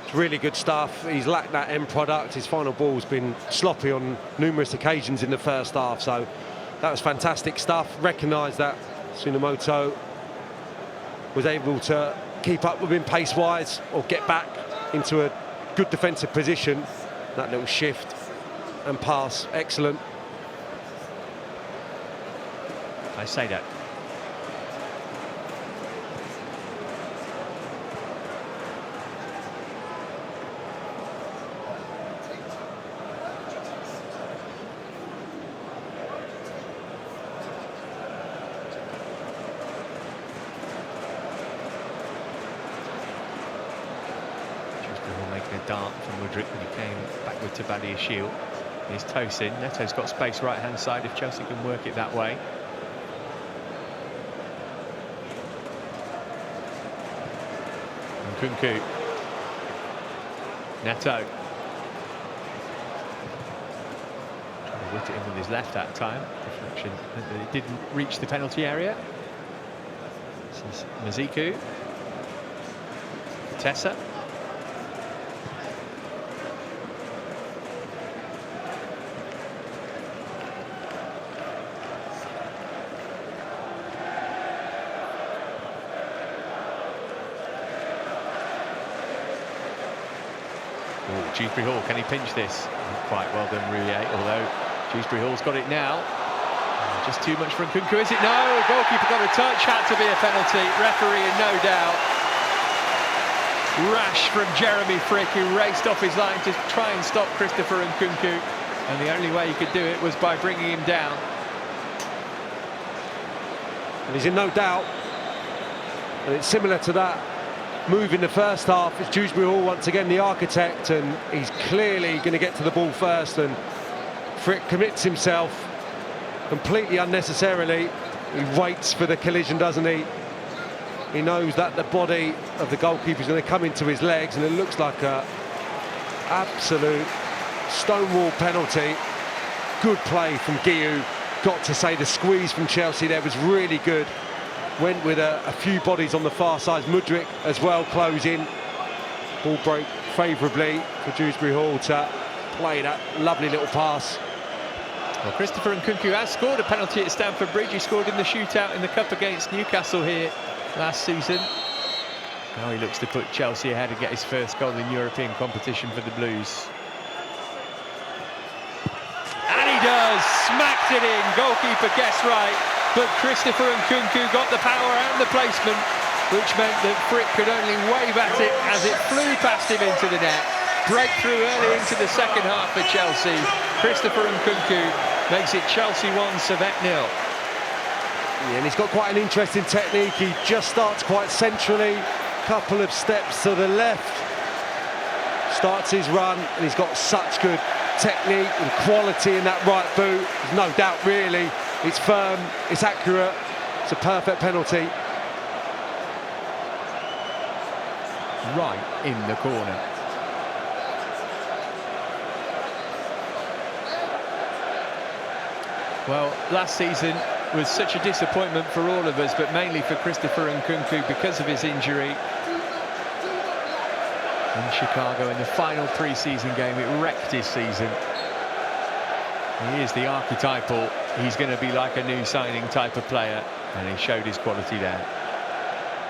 It's really good stuff. He's lacked that end product. His final ball's been sloppy on numerous occasions in the first half, so that was fantastic stuff. Recognised that Tsunomoto was able to keep up with him pace-wise or get back into a good defensive position. That little shift and pass, excellent. I say that. Making a dart from Mudryk when he came backward to Badiashile. Here's Tosin. Neto's got space right-hand side if Chelsea can work it that way. And Nkunku. Neto. Trying to whip it in with his left that time. Deflection meant that it didn't reach the penalty area. This is Maziku. Tessa. Dewsbury Hall, can he pinch this? Not quite, well done, Rouillet, although Dewsbury Hall's got it now. Just too much for Nkunku, is it? No, goalkeeper got a touch, had to be a penalty. Referee in no doubt. Rash from Jeremy Frick, who raced off his line to try and stop Christopher Nkunku. And the only way he could do it was by bringing him down. And he's in no doubt. And it's similar to that move in the first half. It's Dewsbury Hall once again the architect, and he's clearly going to get to the ball first, and Frick commits himself completely unnecessarily. He waits for the collision, doesn't he? He knows that the body of the goalkeeper is going to come into his legs, and it looks like a absolute stonewall penalty. Good play from Guiu. Got to say the squeeze from Chelsea there was really good. Went with a few bodies on the far side. Mudryk as well, close in. Ball broke favourably for Dewsbury Hall to play that lovely little pass. Well, Christopher Nkunku has scored a penalty at Stamford Bridge. He scored in the shootout in the Cup against Newcastle here last season. Now he looks to put Chelsea ahead and get his first goal in European competition for the Blues. And he does! Smacked it in! Goalkeeper guessed right. But Christopher Nkunku got the power and the placement, which meant that Frick could only wave at it as it flew past him into the net. Breakthrough early into the second half for Chelsea. Christopher Nkunku makes it Chelsea 1, Servette 0. Yeah, and he's got quite an interesting technique. He just starts quite centrally, couple of steps to the left, starts his run, and he's got such good technique and quality in that right boot. There's no doubt, really. It's firm, it's accurate, it's a perfect penalty. Right in the corner. Well, last season was such a disappointment for all of us, but mainly for Christopher Nkunku because of his injury. In Chicago in the final pre-season game, it wrecked his season. He is the archetypal, he's going to be like a new signing type of player, and he showed his quality there.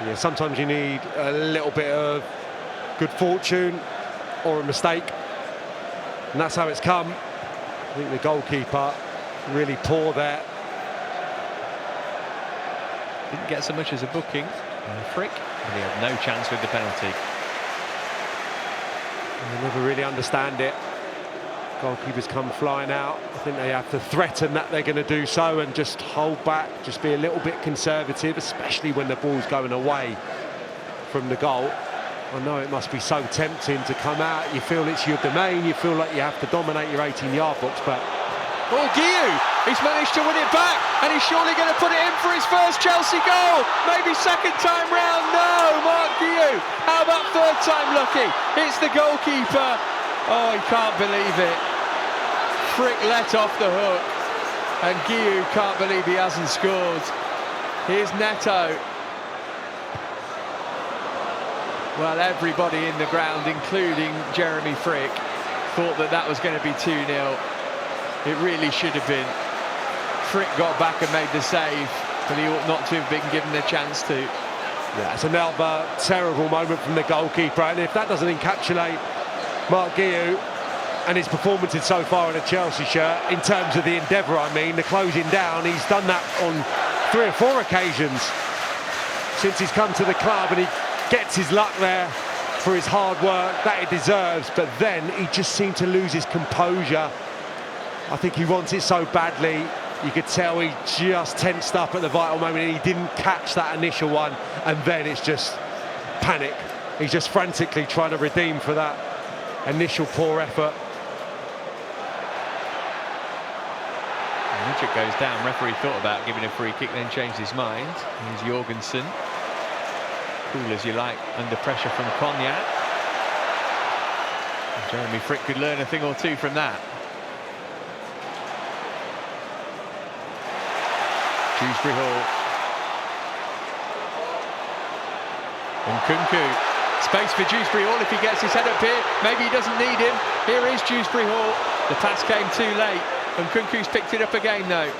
Yeah, sometimes you need a little bit of good fortune or a mistake, and that's how it's come. I think the goalkeeper really poor there. Didn't get so much as a booking. Frick, and he had no chance with the penalty. You never really understand it. Goalkeepers come flying out. I think they have to threaten that they're going to do so and just hold back, just be a little bit conservative, especially when the ball's going away from the goal. I know it must be so tempting to come out. You feel it's your domain, you feel like you have to dominate your 18-yard box, but... Oh, Guiu! He's managed to win it back, and he's surely going to put it in for his first Chelsea goal. Maybe second time round. No, Mark Guiu. How about third time lucky? It's the goalkeeper. Oh, he can't believe it. Frick let off the hook. And Guiu can't believe he hasn't scored. Here's Neto. Well, everybody in the ground, including Jeremy Frick, thought that that was going to be 2-0. It really should have been. Frick got back and made the save, but he ought not to have been given a chance to. Yeah, it's another terrible moment from the goalkeeper, and if that doesn't encapsulate Mark Guiu and his performances so far in a Chelsea shirt, in terms of the endeavour, I mean, the closing down, he's done that on 3 or 4 occasions since he's come to the club, and he gets his luck there for his hard work that he deserves, but then he just seemed to lose his composure. I think he wants it so badly. You could tell he just tensed up at the vital moment, and he didn't catch that initial one, and then it's just panic. He's just frantically trying to redeem for that initial poor effort. Mudryk goes down. Referee thought about giving a free kick, then changed his mind. Here's Jorgensen. Cool as you like, under pressure from Cognac. Jeremy Frick could learn a thing or two from that. Dewsbury Hall. And Nkunku. Space for Dewsbury Hall if he gets his head up here. Maybe he doesn't need him. Here is Dewsbury Hall. The pass came too late. And Nkunku's picked it up again, though.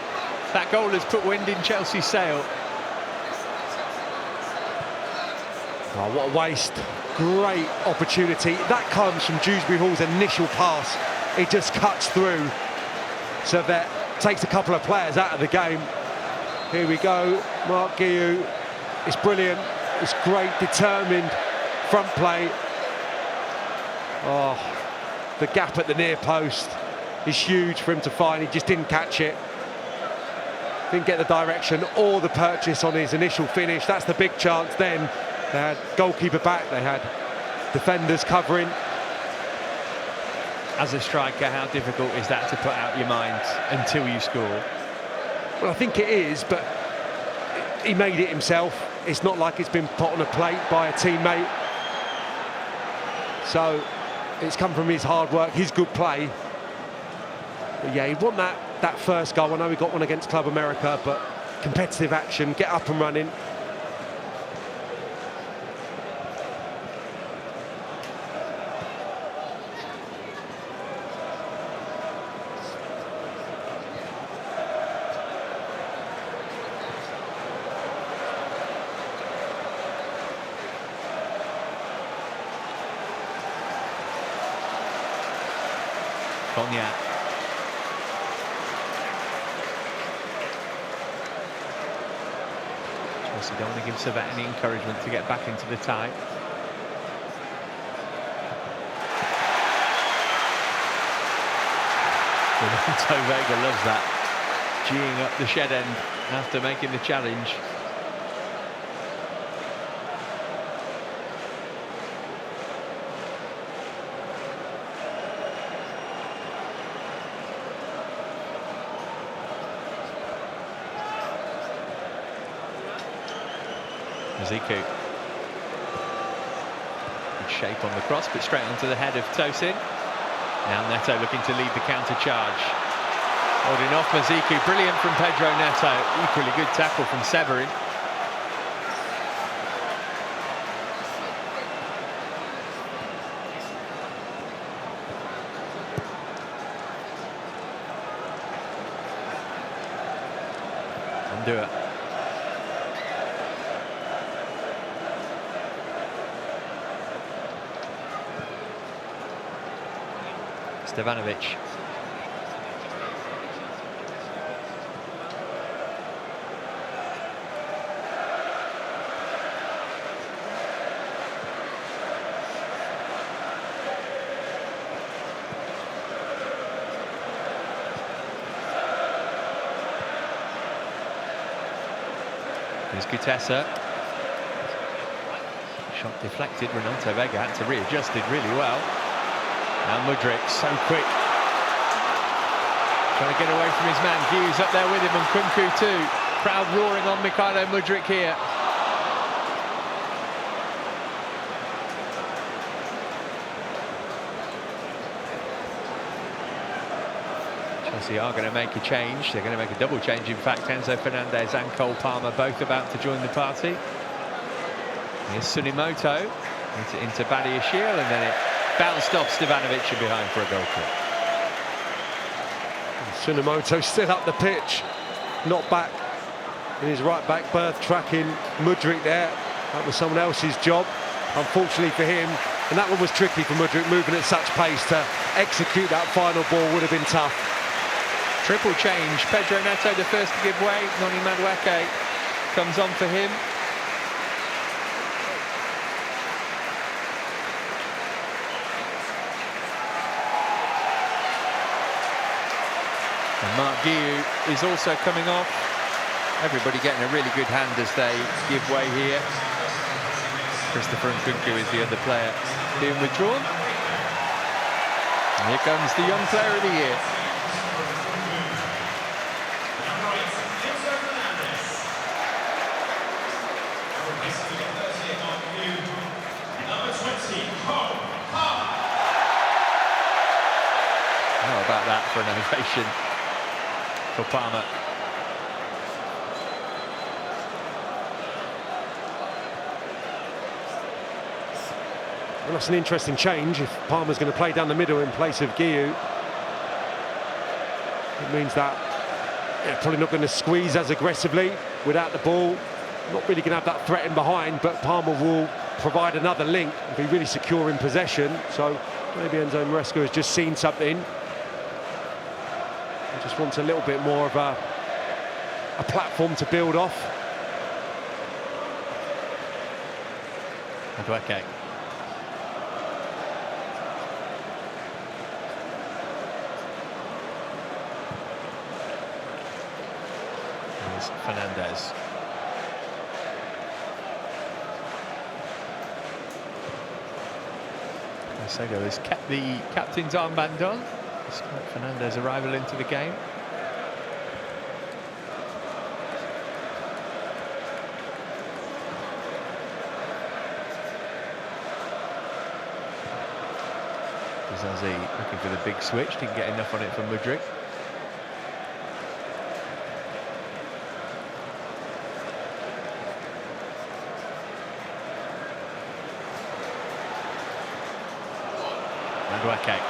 That goal has put wind in Chelsea's sail. Oh, what a waste. Great opportunity. That comes from Dewsbury Hall's initial pass. It just cuts through. Servette takes a couple of players out of the game. Here we go. Mark Guiu. It's brilliant. It's great, determined front play. Oh, the gap at the near post is huge for him to find. He just didn't catch it. Didn't get the direction or the purchase on his initial finish. That's the big chance then. They had goalkeeper back, they had defenders covering. As a striker, how difficult is that to put out your mind until you score? Well, I think it is, but he made it himself. It's not like it's been put on a plate by a teammate. So it's come from his hard work, his good play. But yeah, he won that first goal. I know he got one against Club America, but competitive action, get up and running. Cognac. Chelsea don't want to give Servette any encouragement to get back into the tie. Enzo Vega loves that, geeing up the shed end after making the challenge. Ziku. Good shape on the cross, but straight onto the head of Tosin. Now Neto looking to lead the counter charge. Holding off Maziku. Brilliant from Pedro Neto. Equally good tackle from Severin. Undo it. Stevanovic. Here's Gutesa. Shot deflected. Renato Vega had to readjust it really well. Now Mudryk, so quick. Trying to get away from his man. Guiu's up there with him, and Nkunku too. Crowd roaring on Mikhailo Mudryk here. Chelsea are going to make a change. They're going to make a double change, in fact. Enzo Fernandez and Cole Palmer both about to join the party. Here's Sunimoto into Badiashile, and then it bounced off Stevanovic and behind for a goal kick. Sunimoto still up the pitch, not back in his right back berth, tracking Mudryk there. That was someone else's job, unfortunately for him. And that one was tricky for Mudryk, moving at such pace to execute that final ball would have been tough. Triple change. Pedro Neto the first to give way. Noni Madueke comes on for him. And Mark Guiu is also coming off. Everybody getting a really good hand as they give way here. Christopher Nkunku is the other player being withdrawn. And here comes the young player of the year. How about that for an ovation for Palmer? Well, that's an interesting change. If Palmer's going to play down the middle in place of Guiu, it means that probably not going to squeeze as aggressively without the ball. Not really going to have that threat in behind, but Palmer will provide another link and be really secure in possession. So maybe Enzo Maresca has just seen something. He just wants a little bit more of a platform to build off. Madueke. Fernandez. Maresca has kept the captain's armband on despite Fernandez's arrival into the game. Zazie looking for the big switch, didn't get enough on it from Mudryk. Madueke.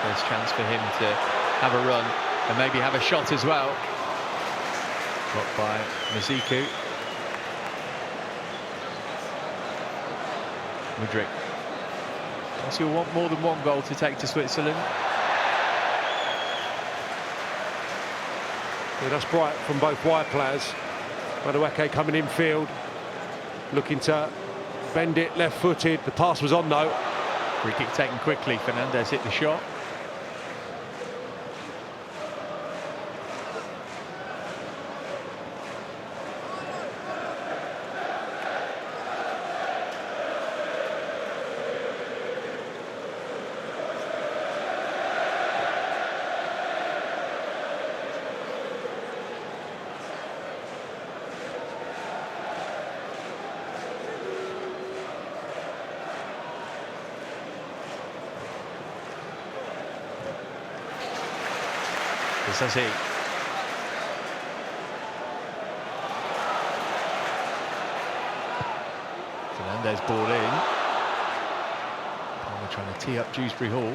First chance for him to have a run and maybe have a shot as well. Blocked by Maziku. Mudryk. Chelsea will want more than one goal to take to Switzerland. Yeah, that's bright from both wide players. Madueke coming in field, looking to bend it left-footed. The pass was on though. Free kick taken quickly. Fernandez hit the shot. Says he. Fernandez ball in. Palmer trying to tee up Dewsbury Hall.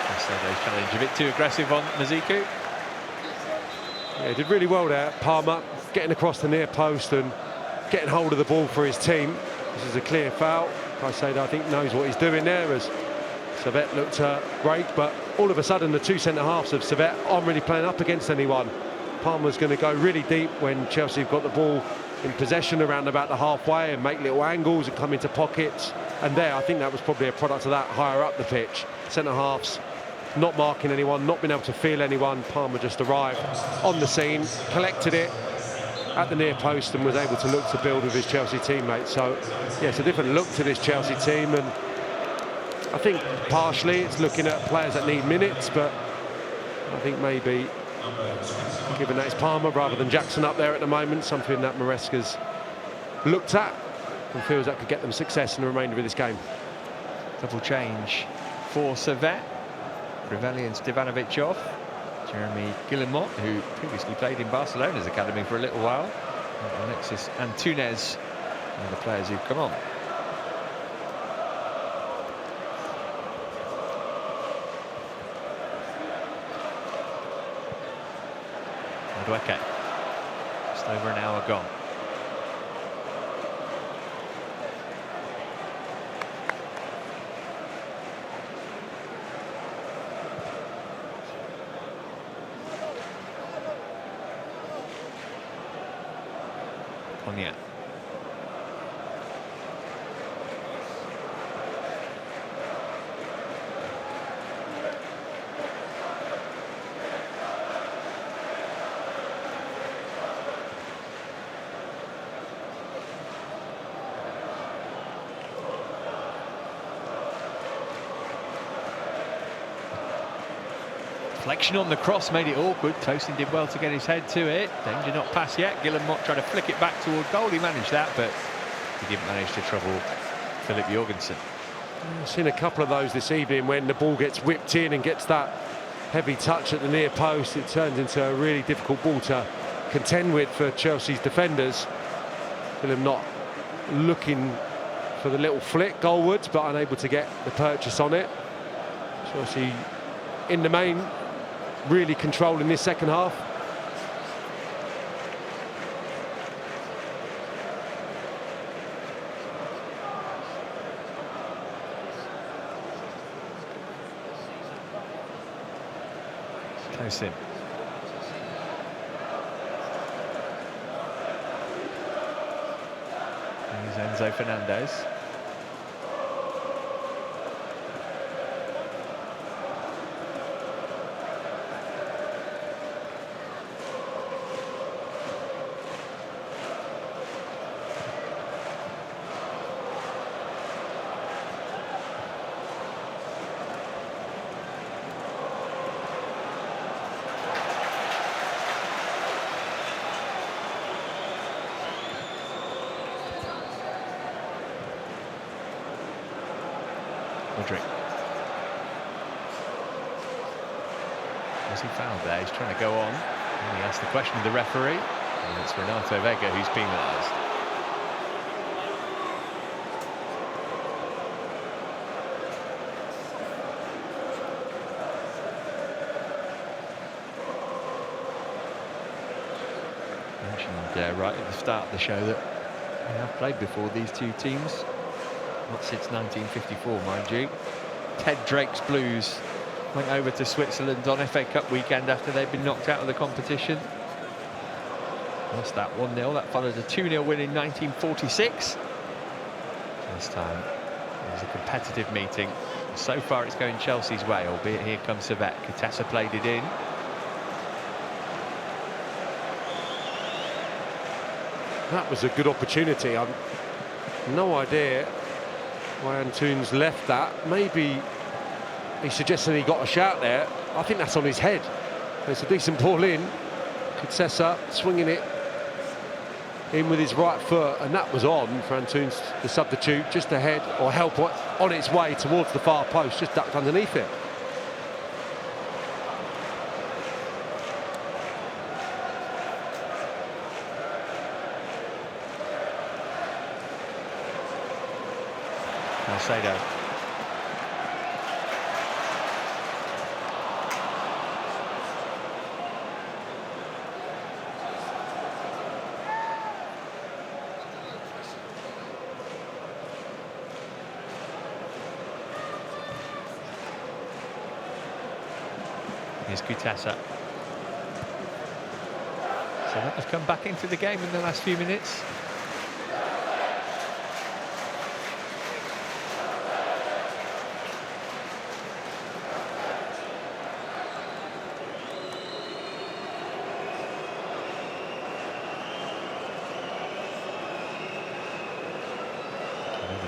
Yesterday's challenge a bit too aggressive on Maziku. Yeah, he did really well there. Palmer getting across the near post and getting hold of the ball for his team. This is a clear foul. Caicedo, I think, knows what he's doing there, as Servette looked great, but all of a sudden the two centre-halves of Servette aren't really playing up against anyone. Palmer's going to go really deep when Chelsea have got the ball in possession around about the halfway and make little angles and come into pockets. And there, I think that was probably a product of that higher up the pitch. Centre-halves not marking anyone, not being able to feel anyone. Palmer just arrived on the scene, collected it at the near post and was able to look to build with his Chelsea teammates. So, yeah, it's a different look to this Chelsea team, and I think partially it's looking at players that need minutes, but I think maybe given that it's Palmer rather than Jackson up there at the moment, something that Maresca's looked at and feels that could get them success in the remainder of this game. Double change for Servette. Crivelli and Stevanovic off. Jeremy Guillemot, who previously played in Barcelona's academy for a little while. And Alexis Antunes are the players who've come on. Madueke. Just over an hour gone. Konya. Deflection on the cross made it awkward. Tosin did well to get his head to it. Danger not pass yet. Guillemot tried to flick it back toward goal. He managed that, but he didn't manage to trouble Philip Jorgensen. I've seen a couple of those this evening when the ball gets whipped in and gets that heavy touch at the near post. It turns into a really difficult ball to contend with for Chelsea's defenders. Fulham not looking for the little flick goalwards, but unable to get the purchase on it. Chelsea, in the main, really controlling this second half. Tosin. Here's Enzo Fernandez. Was he fouled there? He's trying to go on. And he asked the question of the referee. And it's Renato Vega who's penalised. Mentioned right at the start of the show that they have played before, these two teams. Not since 1954, mind you. Ted Drake's Blues went over to Switzerland on FA Cup weekend after they'd been knocked out of the competition. Lost that 1-0. That followed a 2-0 win in 1946. This time it was a competitive meeting. So far it's going Chelsea's way, albeit here comes Servette. Katessa played it in. That was a good opportunity. I've no idea why Antunes left that. Maybe he's suggesting he got a shout there. I think that's on his head. It's a decent ball in. Katessa swinging it in with his right foot, and that was on for Antunes, the substitute, just ahead, or help on its way towards the far post, just ducked underneath it. Salcedo. Here's Katessa. So that has come back into the game in the last few minutes.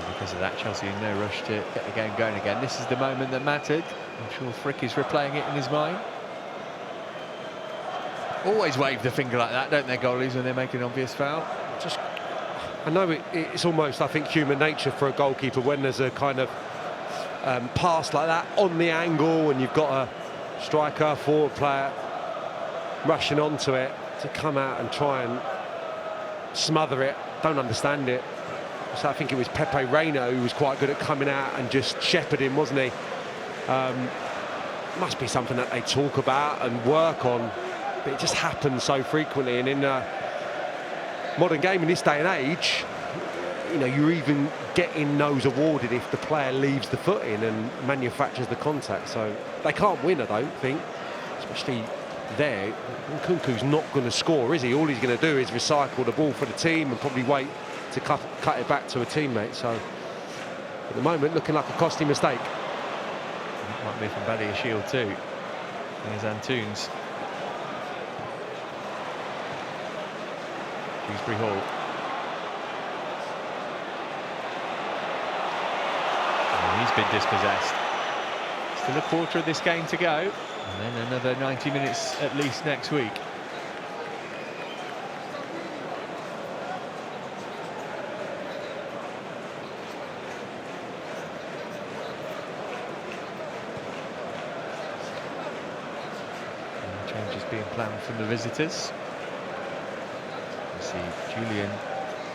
Because of that, Chelsea in no rush to get the game going again. This is the moment that mattered. I'm sure Frick is replaying it in his mind. Always wave the finger like that, don't they, goalies, when they make an obvious foul? I know it's almost, I think, human nature for a goalkeeper when there's a kind of pass like that on the angle, and you've got a striker, forward player rushing onto it, to come out and try and smother it. Don't understand it. So I think it was Pepe Reina who was quite good at coming out and just shepherding, wasn't he? Must be something that they talk about and work on, but it just happens so frequently. And in a modern game, in this day and age, you know, you're even getting those awarded if the player leaves the foot in and manufactures the contact. So they can't win, I don't think, especially there. Nkunku's not going to score, is he? All he's going to do is recycle the ball for the team and probably wait to cut it back to a teammate. So at the moment, looking like a costly mistake. It might be from Badiashile too. Here's Antunes. Dewsbury Hall. And he's been dispossessed. Still a quarter of this game to go, and then another 90 minutes at least next week. Changes being planned from the visitors. We see Julian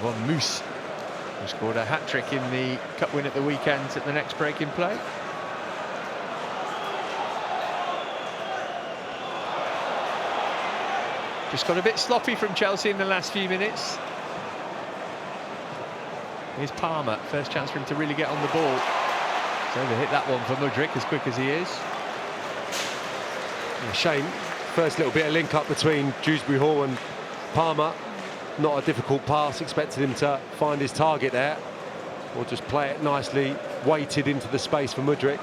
von Moos, who scored a hat-trick in the cup win at the weekend, at the next break in play. Just got a bit sloppy from Chelsea in the last few minutes. Here's Palmer, first chance for him to really get on the ball. So they hit that one for Mudryk, as quick as he is. Yeah, shame. First little bit of link up between Dewsbury Hall and Palmer. Not a difficult pass, expected him to find his target there, or just play it nicely, weighted into the space for Mudryk.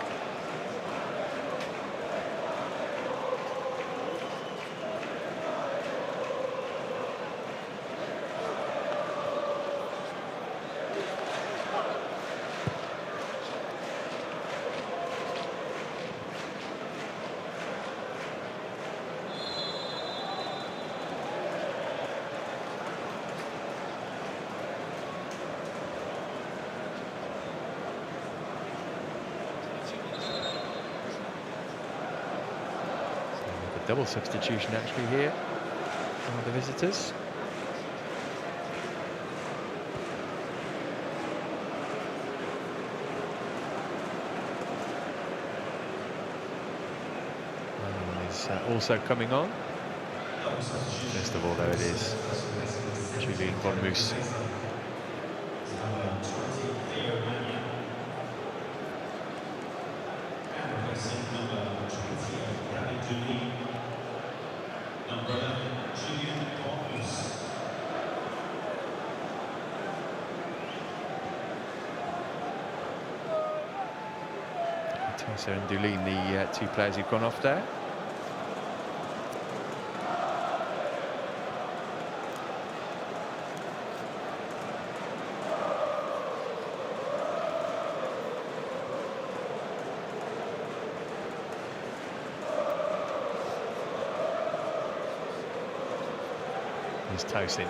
Double substitution actually here for the visitors. And is also coming on. First of all, though, it is Julian von Moos. Tosa and Dulin, the two players who've gone off there. Here's Tosin.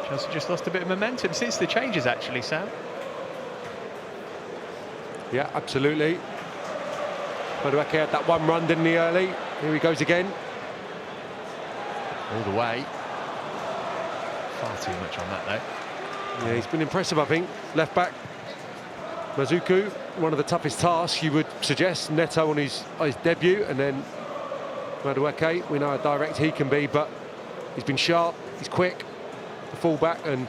Chelsea just lost a bit of momentum since the changes, actually, Sam. Yeah, absolutely. Madueke had that one run, didn't he, early? Here he goes again. All the way. Far too much on that, though. Yeah, he's been impressive, I think. Left back, Mazuku, one of the toughest tasks, you would suggest. Neto on his debut, and then Madueke, we know how direct he can be, but he's been sharp, he's quick, the full-back, and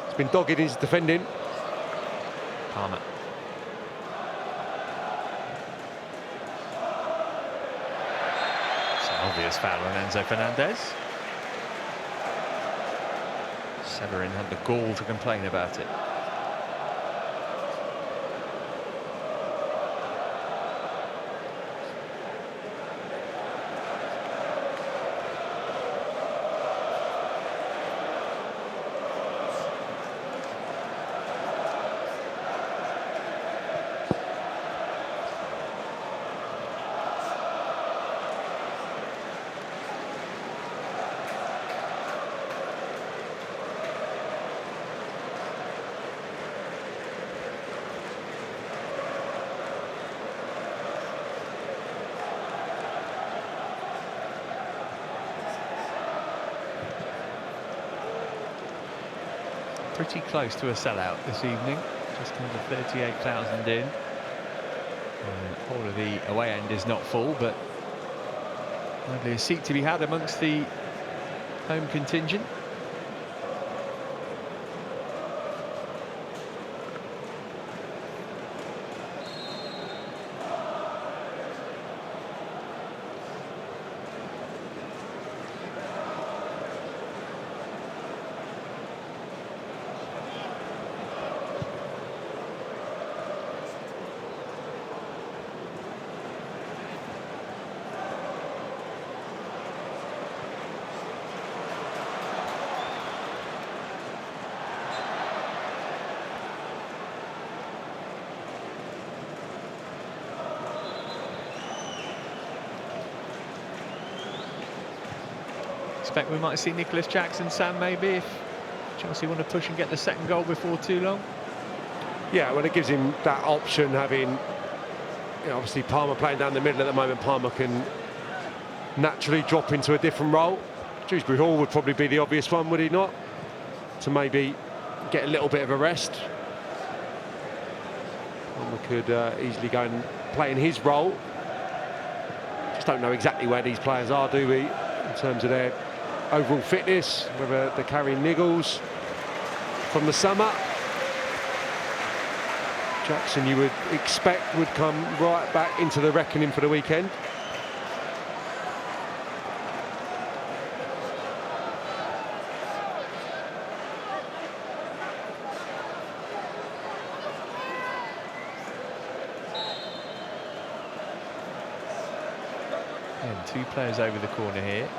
he's been dogged in his defending. Palmer. It's an obvious foul on Enzo Fernandez. Severin had the gall to complain about it. pretty close to a sellout this evening, just under 38,000 in. All of the away end is not full, but hardly a seat to be had amongst the home contingent. Expect we might see Nicholas Jackson, Sam, maybe, if Chelsea want to push and get the second goal before too long. Yeah, well, it gives him that option, having, you know, obviously Palmer playing down the middle at the moment. Palmer can naturally drop into a different role. Dewsbury Hall would probably be the obvious one, would he not? To maybe get a little bit of a rest. Palmer could easily go and play in his role. Just don't know exactly where these players are, do we, in terms of their overall fitness, whether they're carrying niggles from the summer. Jackson, you would expect, would come right back into the reckoning for the weekend. And two players over the corner here.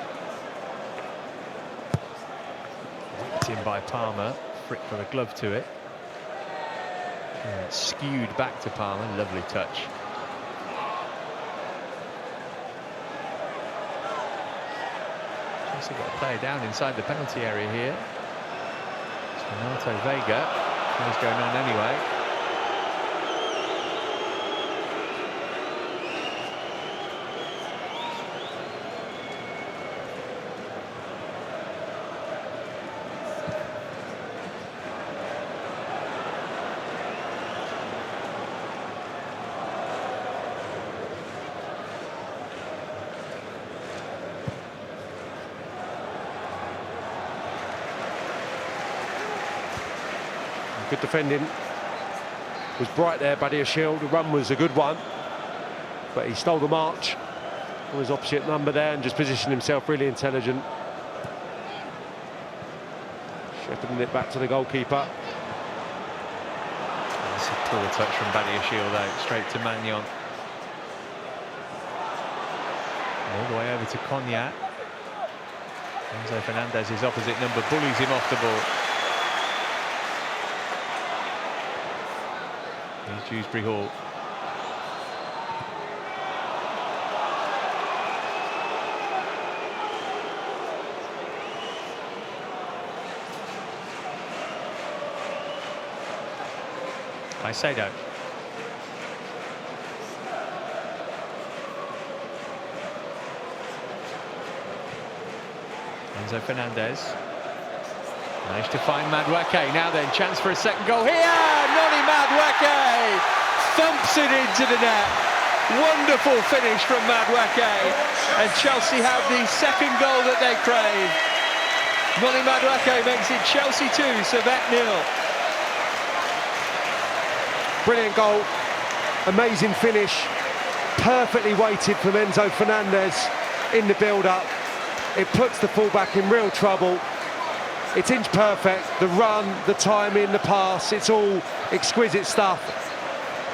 Whipped in by Palmer. Frick got a glove to it. Skewed back to Palmer. Lovely touch. Also got a player down inside the penalty area here. It's Renato Vega. What's going on anyway? Good defending. Was bright there, Badiashile. The run was a good one, but he stole the march on his opposite number there and just positioned himself really intelligent. Shepherding it back to the goalkeeper. That's a poor touch from Badiashile though, straight to Magnon. All the way over to Cognac. Enzo Fernandez, his opposite number, bullies him off the ball. Here's Dewsbury Hall. Caicedo. Enzo Fernandez. Managed to find Madueke. Now then, chance for a second goal here. Noni Madueke thumps it into the net. Wonderful finish from Madueke. And Chelsea have the second goal that they crave. Noni Madueke makes it Chelsea 2, Servette 0. Brilliant goal. Amazing finish. Perfectly weighted from Enzo Fernandez in the build-up. It puts the fullback in real trouble. It's inch perfect, the run, the timing, the pass, it's all exquisite stuff.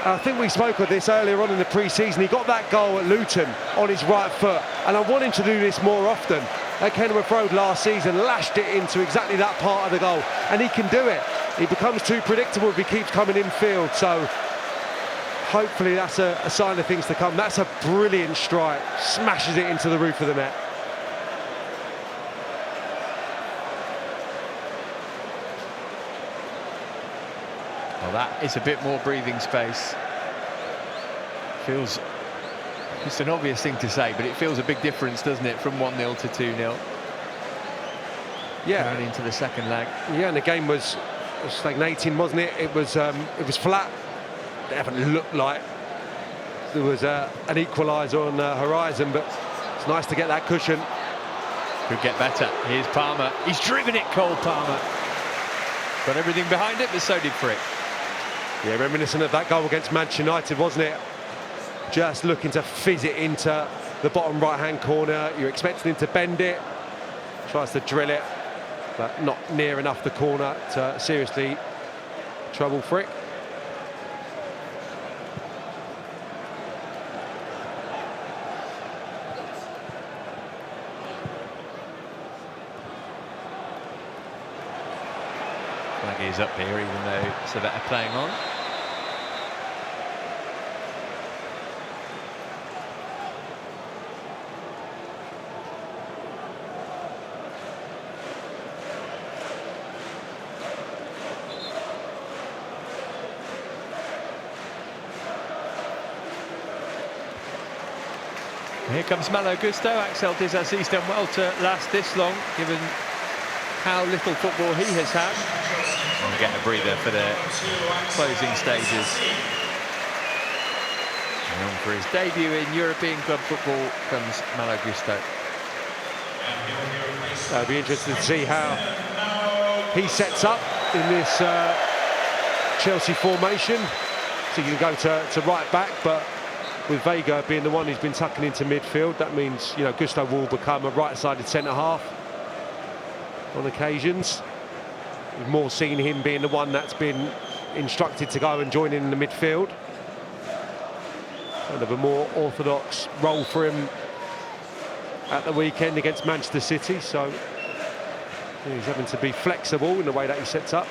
I think we spoke of this earlier on in the pre-season. He got that goal at Luton on his right foot, and I want him to do this more often. At Kenilworth Road last season, lashed it into exactly that part of the goal, and he can do it. He becomes too predictable if he keeps coming in field, so hopefully that's a sign of things to come. That's a brilliant strike, smashes it into the roof of the net. Well, that is a bit more breathing space. Feels, it's an obvious thing to say, but it feels a big difference, doesn't it, from 1-0 to 2-0? Yeah. Going into the second leg. Yeah, and the game was stagnating, wasn't it? It was flat. It haven't looked like there was an equaliser on the horizon, but it's nice to get that cushion. Could get better. Here's Palmer. He's driven it, Cole Palmer. Got everything behind it, but so did Frick. Yeah, reminiscent of that goal against Manchester United, wasn't it? Just looking to fizz it into the bottom right-hand corner. You're expecting him to bend it. Tries to drill it, but not near enough the corner to seriously trouble Frick. Flag is up here, even though Servette are playing on. Here comes Malo Gusto. Axel Disas, he's done well to last this long, given how little football he has had. And get a breather for the closing stages. And on for his debut in European club football comes Malo Gusto. I'd be interested to see how he sets up in this Chelsea formation. So you can go to right back, but with Vega being the one who's been tucking into midfield, that means, you know, Gusto will become a right-sided centre-half on occasions. We've more seen him being the one that's been instructed to go and join in the midfield. Kind of a more orthodox role for him at the weekend against Manchester City, so he's having to be flexible in the way that he sets up.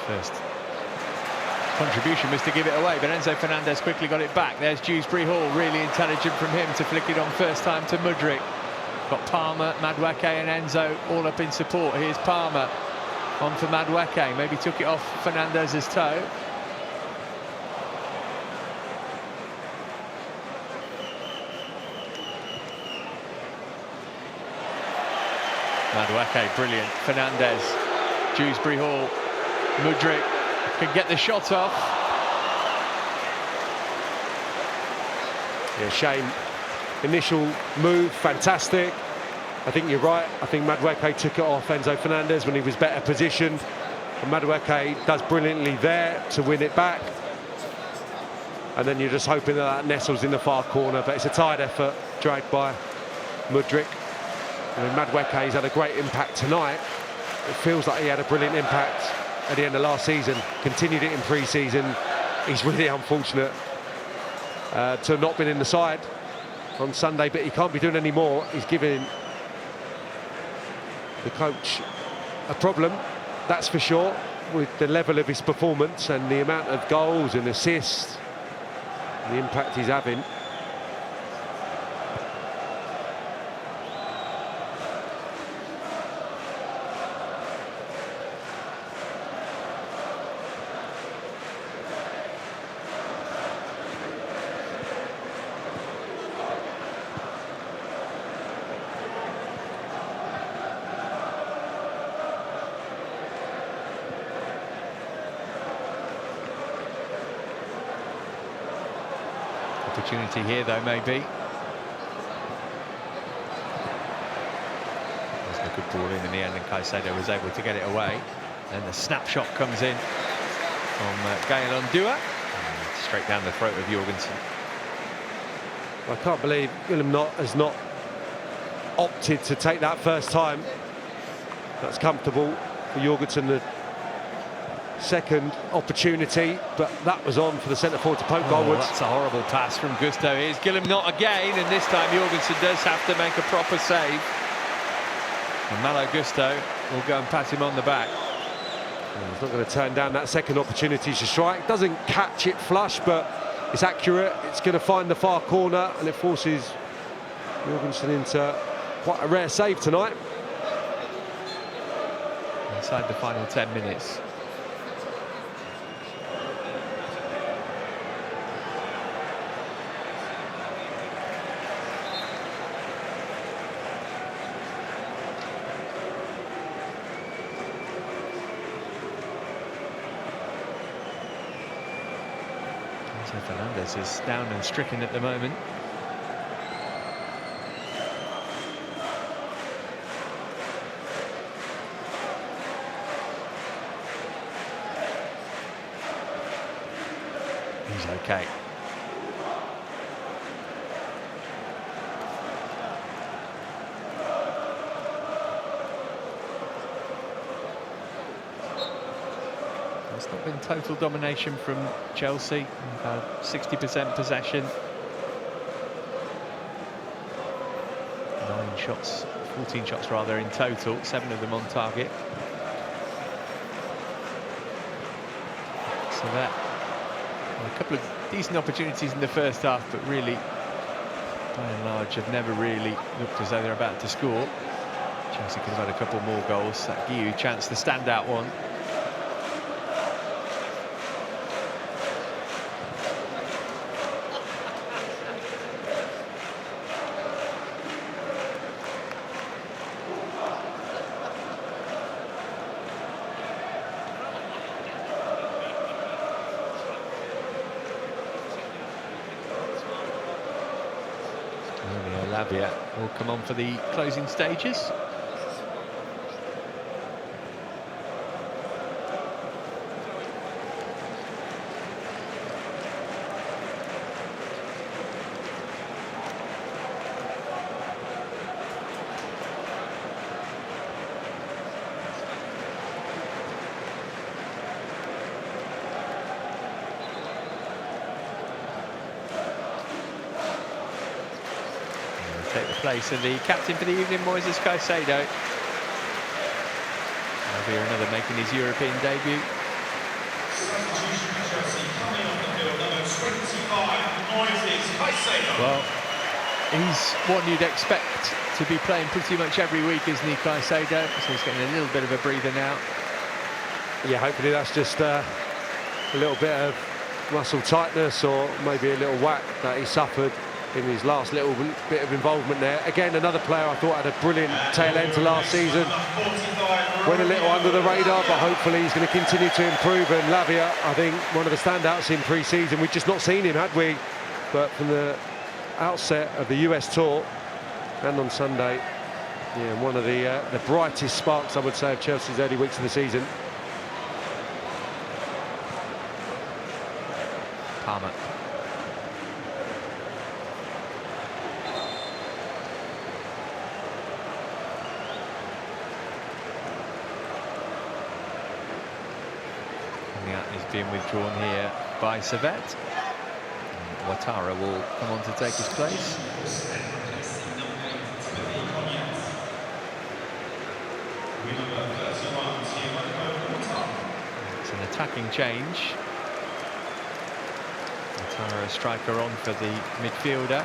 First contribution was to give it away, but Enzo Fernandez quickly got it back. There's Dewsbury Hall, really intelligent from him to flick it on first time to Mudryk. Got Palmer, Madueke and Enzo all up in support. Here's Palmer on for Madueke, maybe took it off Fernandez's toe. Madueke, brilliant. Fernandez, Dewsbury Hall, Mudryk can get the shot off. Yeah, shame. Initial move, fantastic. I think you're right. I think Madueke took it off Enzo Fernandez when he was better positioned. And Madueke does brilliantly there to win it back. And then you're just hoping that nestles in the far corner. But it's a tired effort, dragged by Mudryk. I mean, Madueke's had a great impact tonight. It feels like he had a brilliant impact at the end of last season, continued it in pre-season. He's really unfortunate to have not been in the side on Sunday, but he can't be doing any more. He's giving the coach a problem, that's for sure, with the level of his performance and the amount of goals and assists, the impact he's having. Opportunity here, though, maybe. There's a good ball in the end, and Caicedo was able to get it away. Then the snapshot comes in from Gael Ondua, straight down the throat of Jorgensen. I can't believe Fulham has not opted to take that first time. That's comfortable for Jorgensen. The second opportunity, but that was on for the centre forward to poke goalwards. That's a horrible pass from Gusto. Here's Gillam not again, and this time Jorgensen does have to make a proper save. And Malo Gusto will go and pat him on the back. He's not going to turn down that second opportunity to strike. Doesn't catch it flush, but it's accurate. It's going to find the far corner, and it forces Jorgensen into quite a rare save tonight. Inside the final 10 minutes. Fernandez is down and stricken at the moment. He's okay. It's not been total domination from Chelsea. 60% possession. 14 shots rather in total, 7 of them on target. So that, a couple of decent opportunities in the first half, but really, by and large, have never really looked as though they're about to score. Chelsea could have had a couple more goals. That Guiu chance, the standout one. Lavia will come on for the closing stages. Take the place of the captain for the evening, Moises Caicedo. Lavia, another making his European debut. Well, he's what you'd expect to be playing pretty much every week, isn't he, Caicedo? So he's getting a little bit of a breather now. Yeah, hopefully that's just a little bit of muscle tightness or maybe a little whack that he suffered in his last little bit of involvement there. Again, another player I thought had a brilliant tail end to last season. Went a little under the radar, but hopefully he's going to continue to improve. And Lavia, I think, one of the standouts in pre-season. We've just not seen him, had we? But from the outset of the US tour and on Sunday, yeah, one of the brightest sparks, I would say, of Chelsea's early weeks of the season. Palmer. Is being withdrawn here by Servette. Ouattara will come on to take his place. It's an attacking change. Ouattara, striker, on for the midfielder.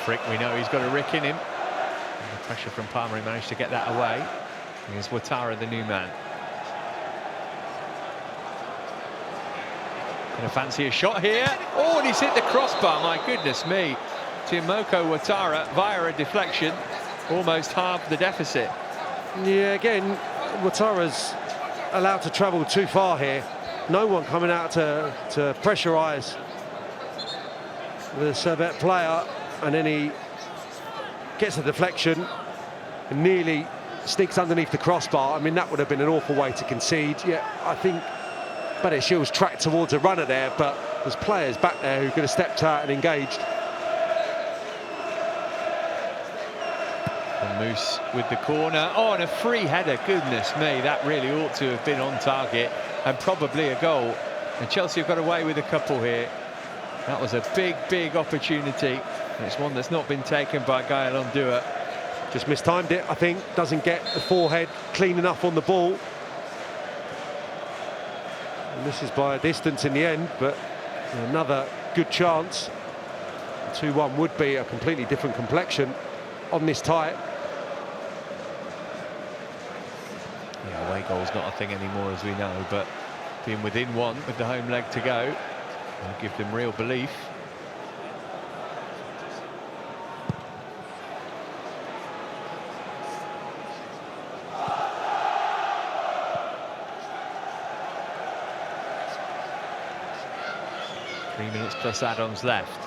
Frick, we know he's got a rick in him. And the pressure from Palmer, he managed to get that away. Here's Ouattara, the new man. Gonna fancy a shot here. Oh, and he's hit the crossbar, my goodness me. Tiemoko Ouattara, via a deflection, almost halved the deficit. Yeah, again, Ouattara's allowed to travel too far here. No one coming out to pressurise the Servette player. And then he gets a deflection and nearly sneaks underneath the crossbar. I mean, that would have been an awful way to concede. Yeah, I think Badiashil's tracked towards a runner there, but there's players back there who could have stepped out and engaged. And Moose with the corner. Oh, and a free header, goodness me. That really ought to have been on target and probably a goal. And Chelsea have got away with a couple here. That was a big, big opportunity. It's one that's not been taken by Gaël Ondua. Just mistimed it, I think. Doesn't get the forehead clean enough on the ball. And this is by a distance in the end, but another good chance. 2-1 would be a completely different complexion on this tie. Yeah, away goal's not a thing anymore, as we know, but being within one with the home leg to go will give them real belief. Minutes plus add-ons left.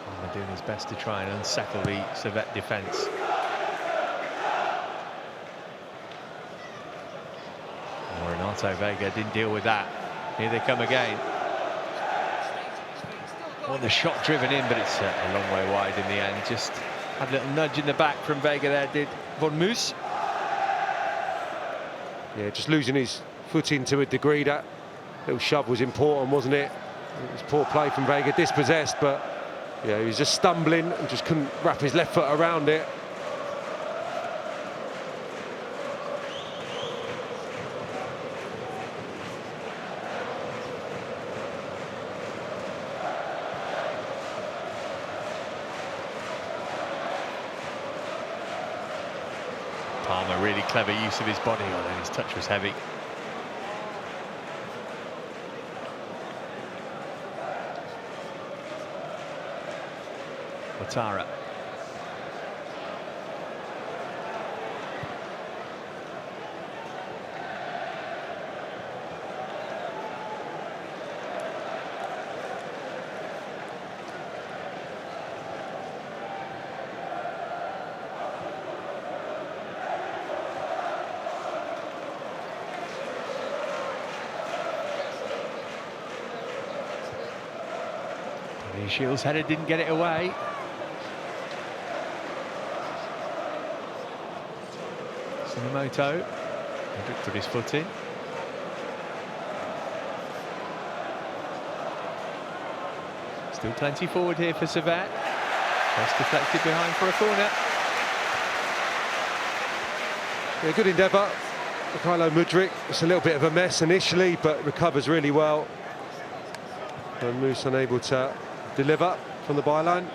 Palmer doing his best to try and unsettle the Servette defence. Renato Vega didn't deal with that. Here they come again. Well, the shot driven in, but it's a long way wide in the end. Just had a little nudge in the back from Vega there, did Von Moos. Yeah, just losing his footing to a degree. That little shove was important, wasn't it? It was poor play from Vega, dispossessed, but yeah, he was just stumbling and just couldn't wrap his left foot around it. Palmer, really clever use of his body, although his touch was heavy. Ouattara. Shields' header didn't get it away. Tsunomoto put his foot in. Still plenty forward here for Servette. Just deflected behind for a corner. Yeah, good endeavour. Mikhailo Mudryk, it's a little bit of a mess initially, but recovers really well. And Moose unable to deliver from the byline.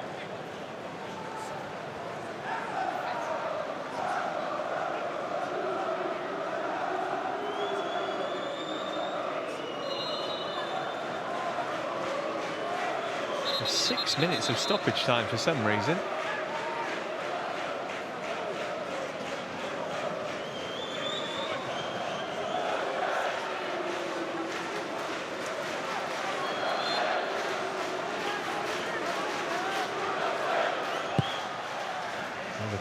There's 6 minutes of stoppage time for some reason.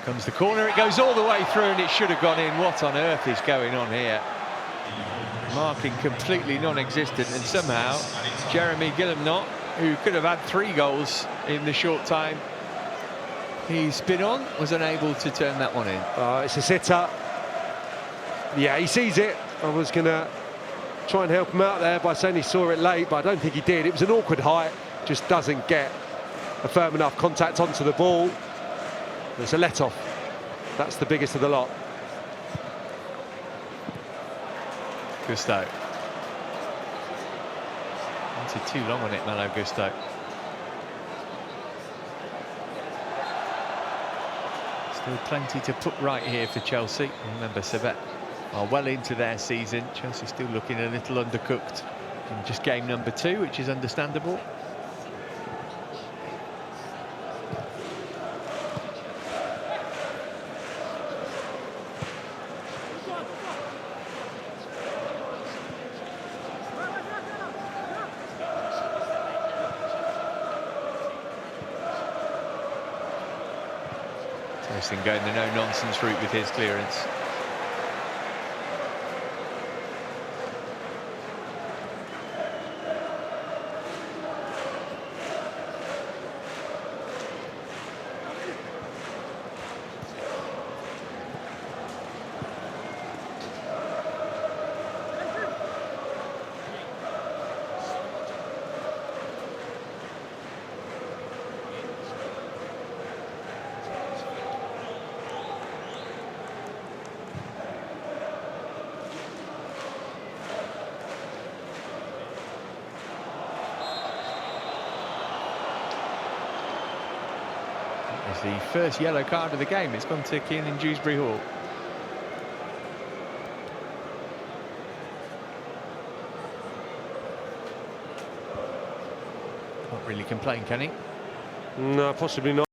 Comes the corner, it goes all the way through and it should have gone in. What on earth is going on here? Marking completely non-existent, and somehow Jeremy Guillemot, who could have had 3 goals in the short time he's been on, was unable to turn that one in. It's a sitter. Yeah, he sees it. I was going to try and help him out there by saying he saw it late, but I don't think he did. It was an awkward height, just doesn't get a firm enough contact onto the ball. There's a let-off. That's the biggest of the lot. Gusto. Wanted too long on it, Malo Gusto. Still plenty to put right here for Chelsea. Remember, Servette are well into their season. Chelsea still looking a little undercooked in just game number 2, which is understandable. Going the no-nonsense route with his clearance. the first yellow card of the game. It's gone to Kiernan Dewsbury-Hall. Not really complain, can he? No, possibly not.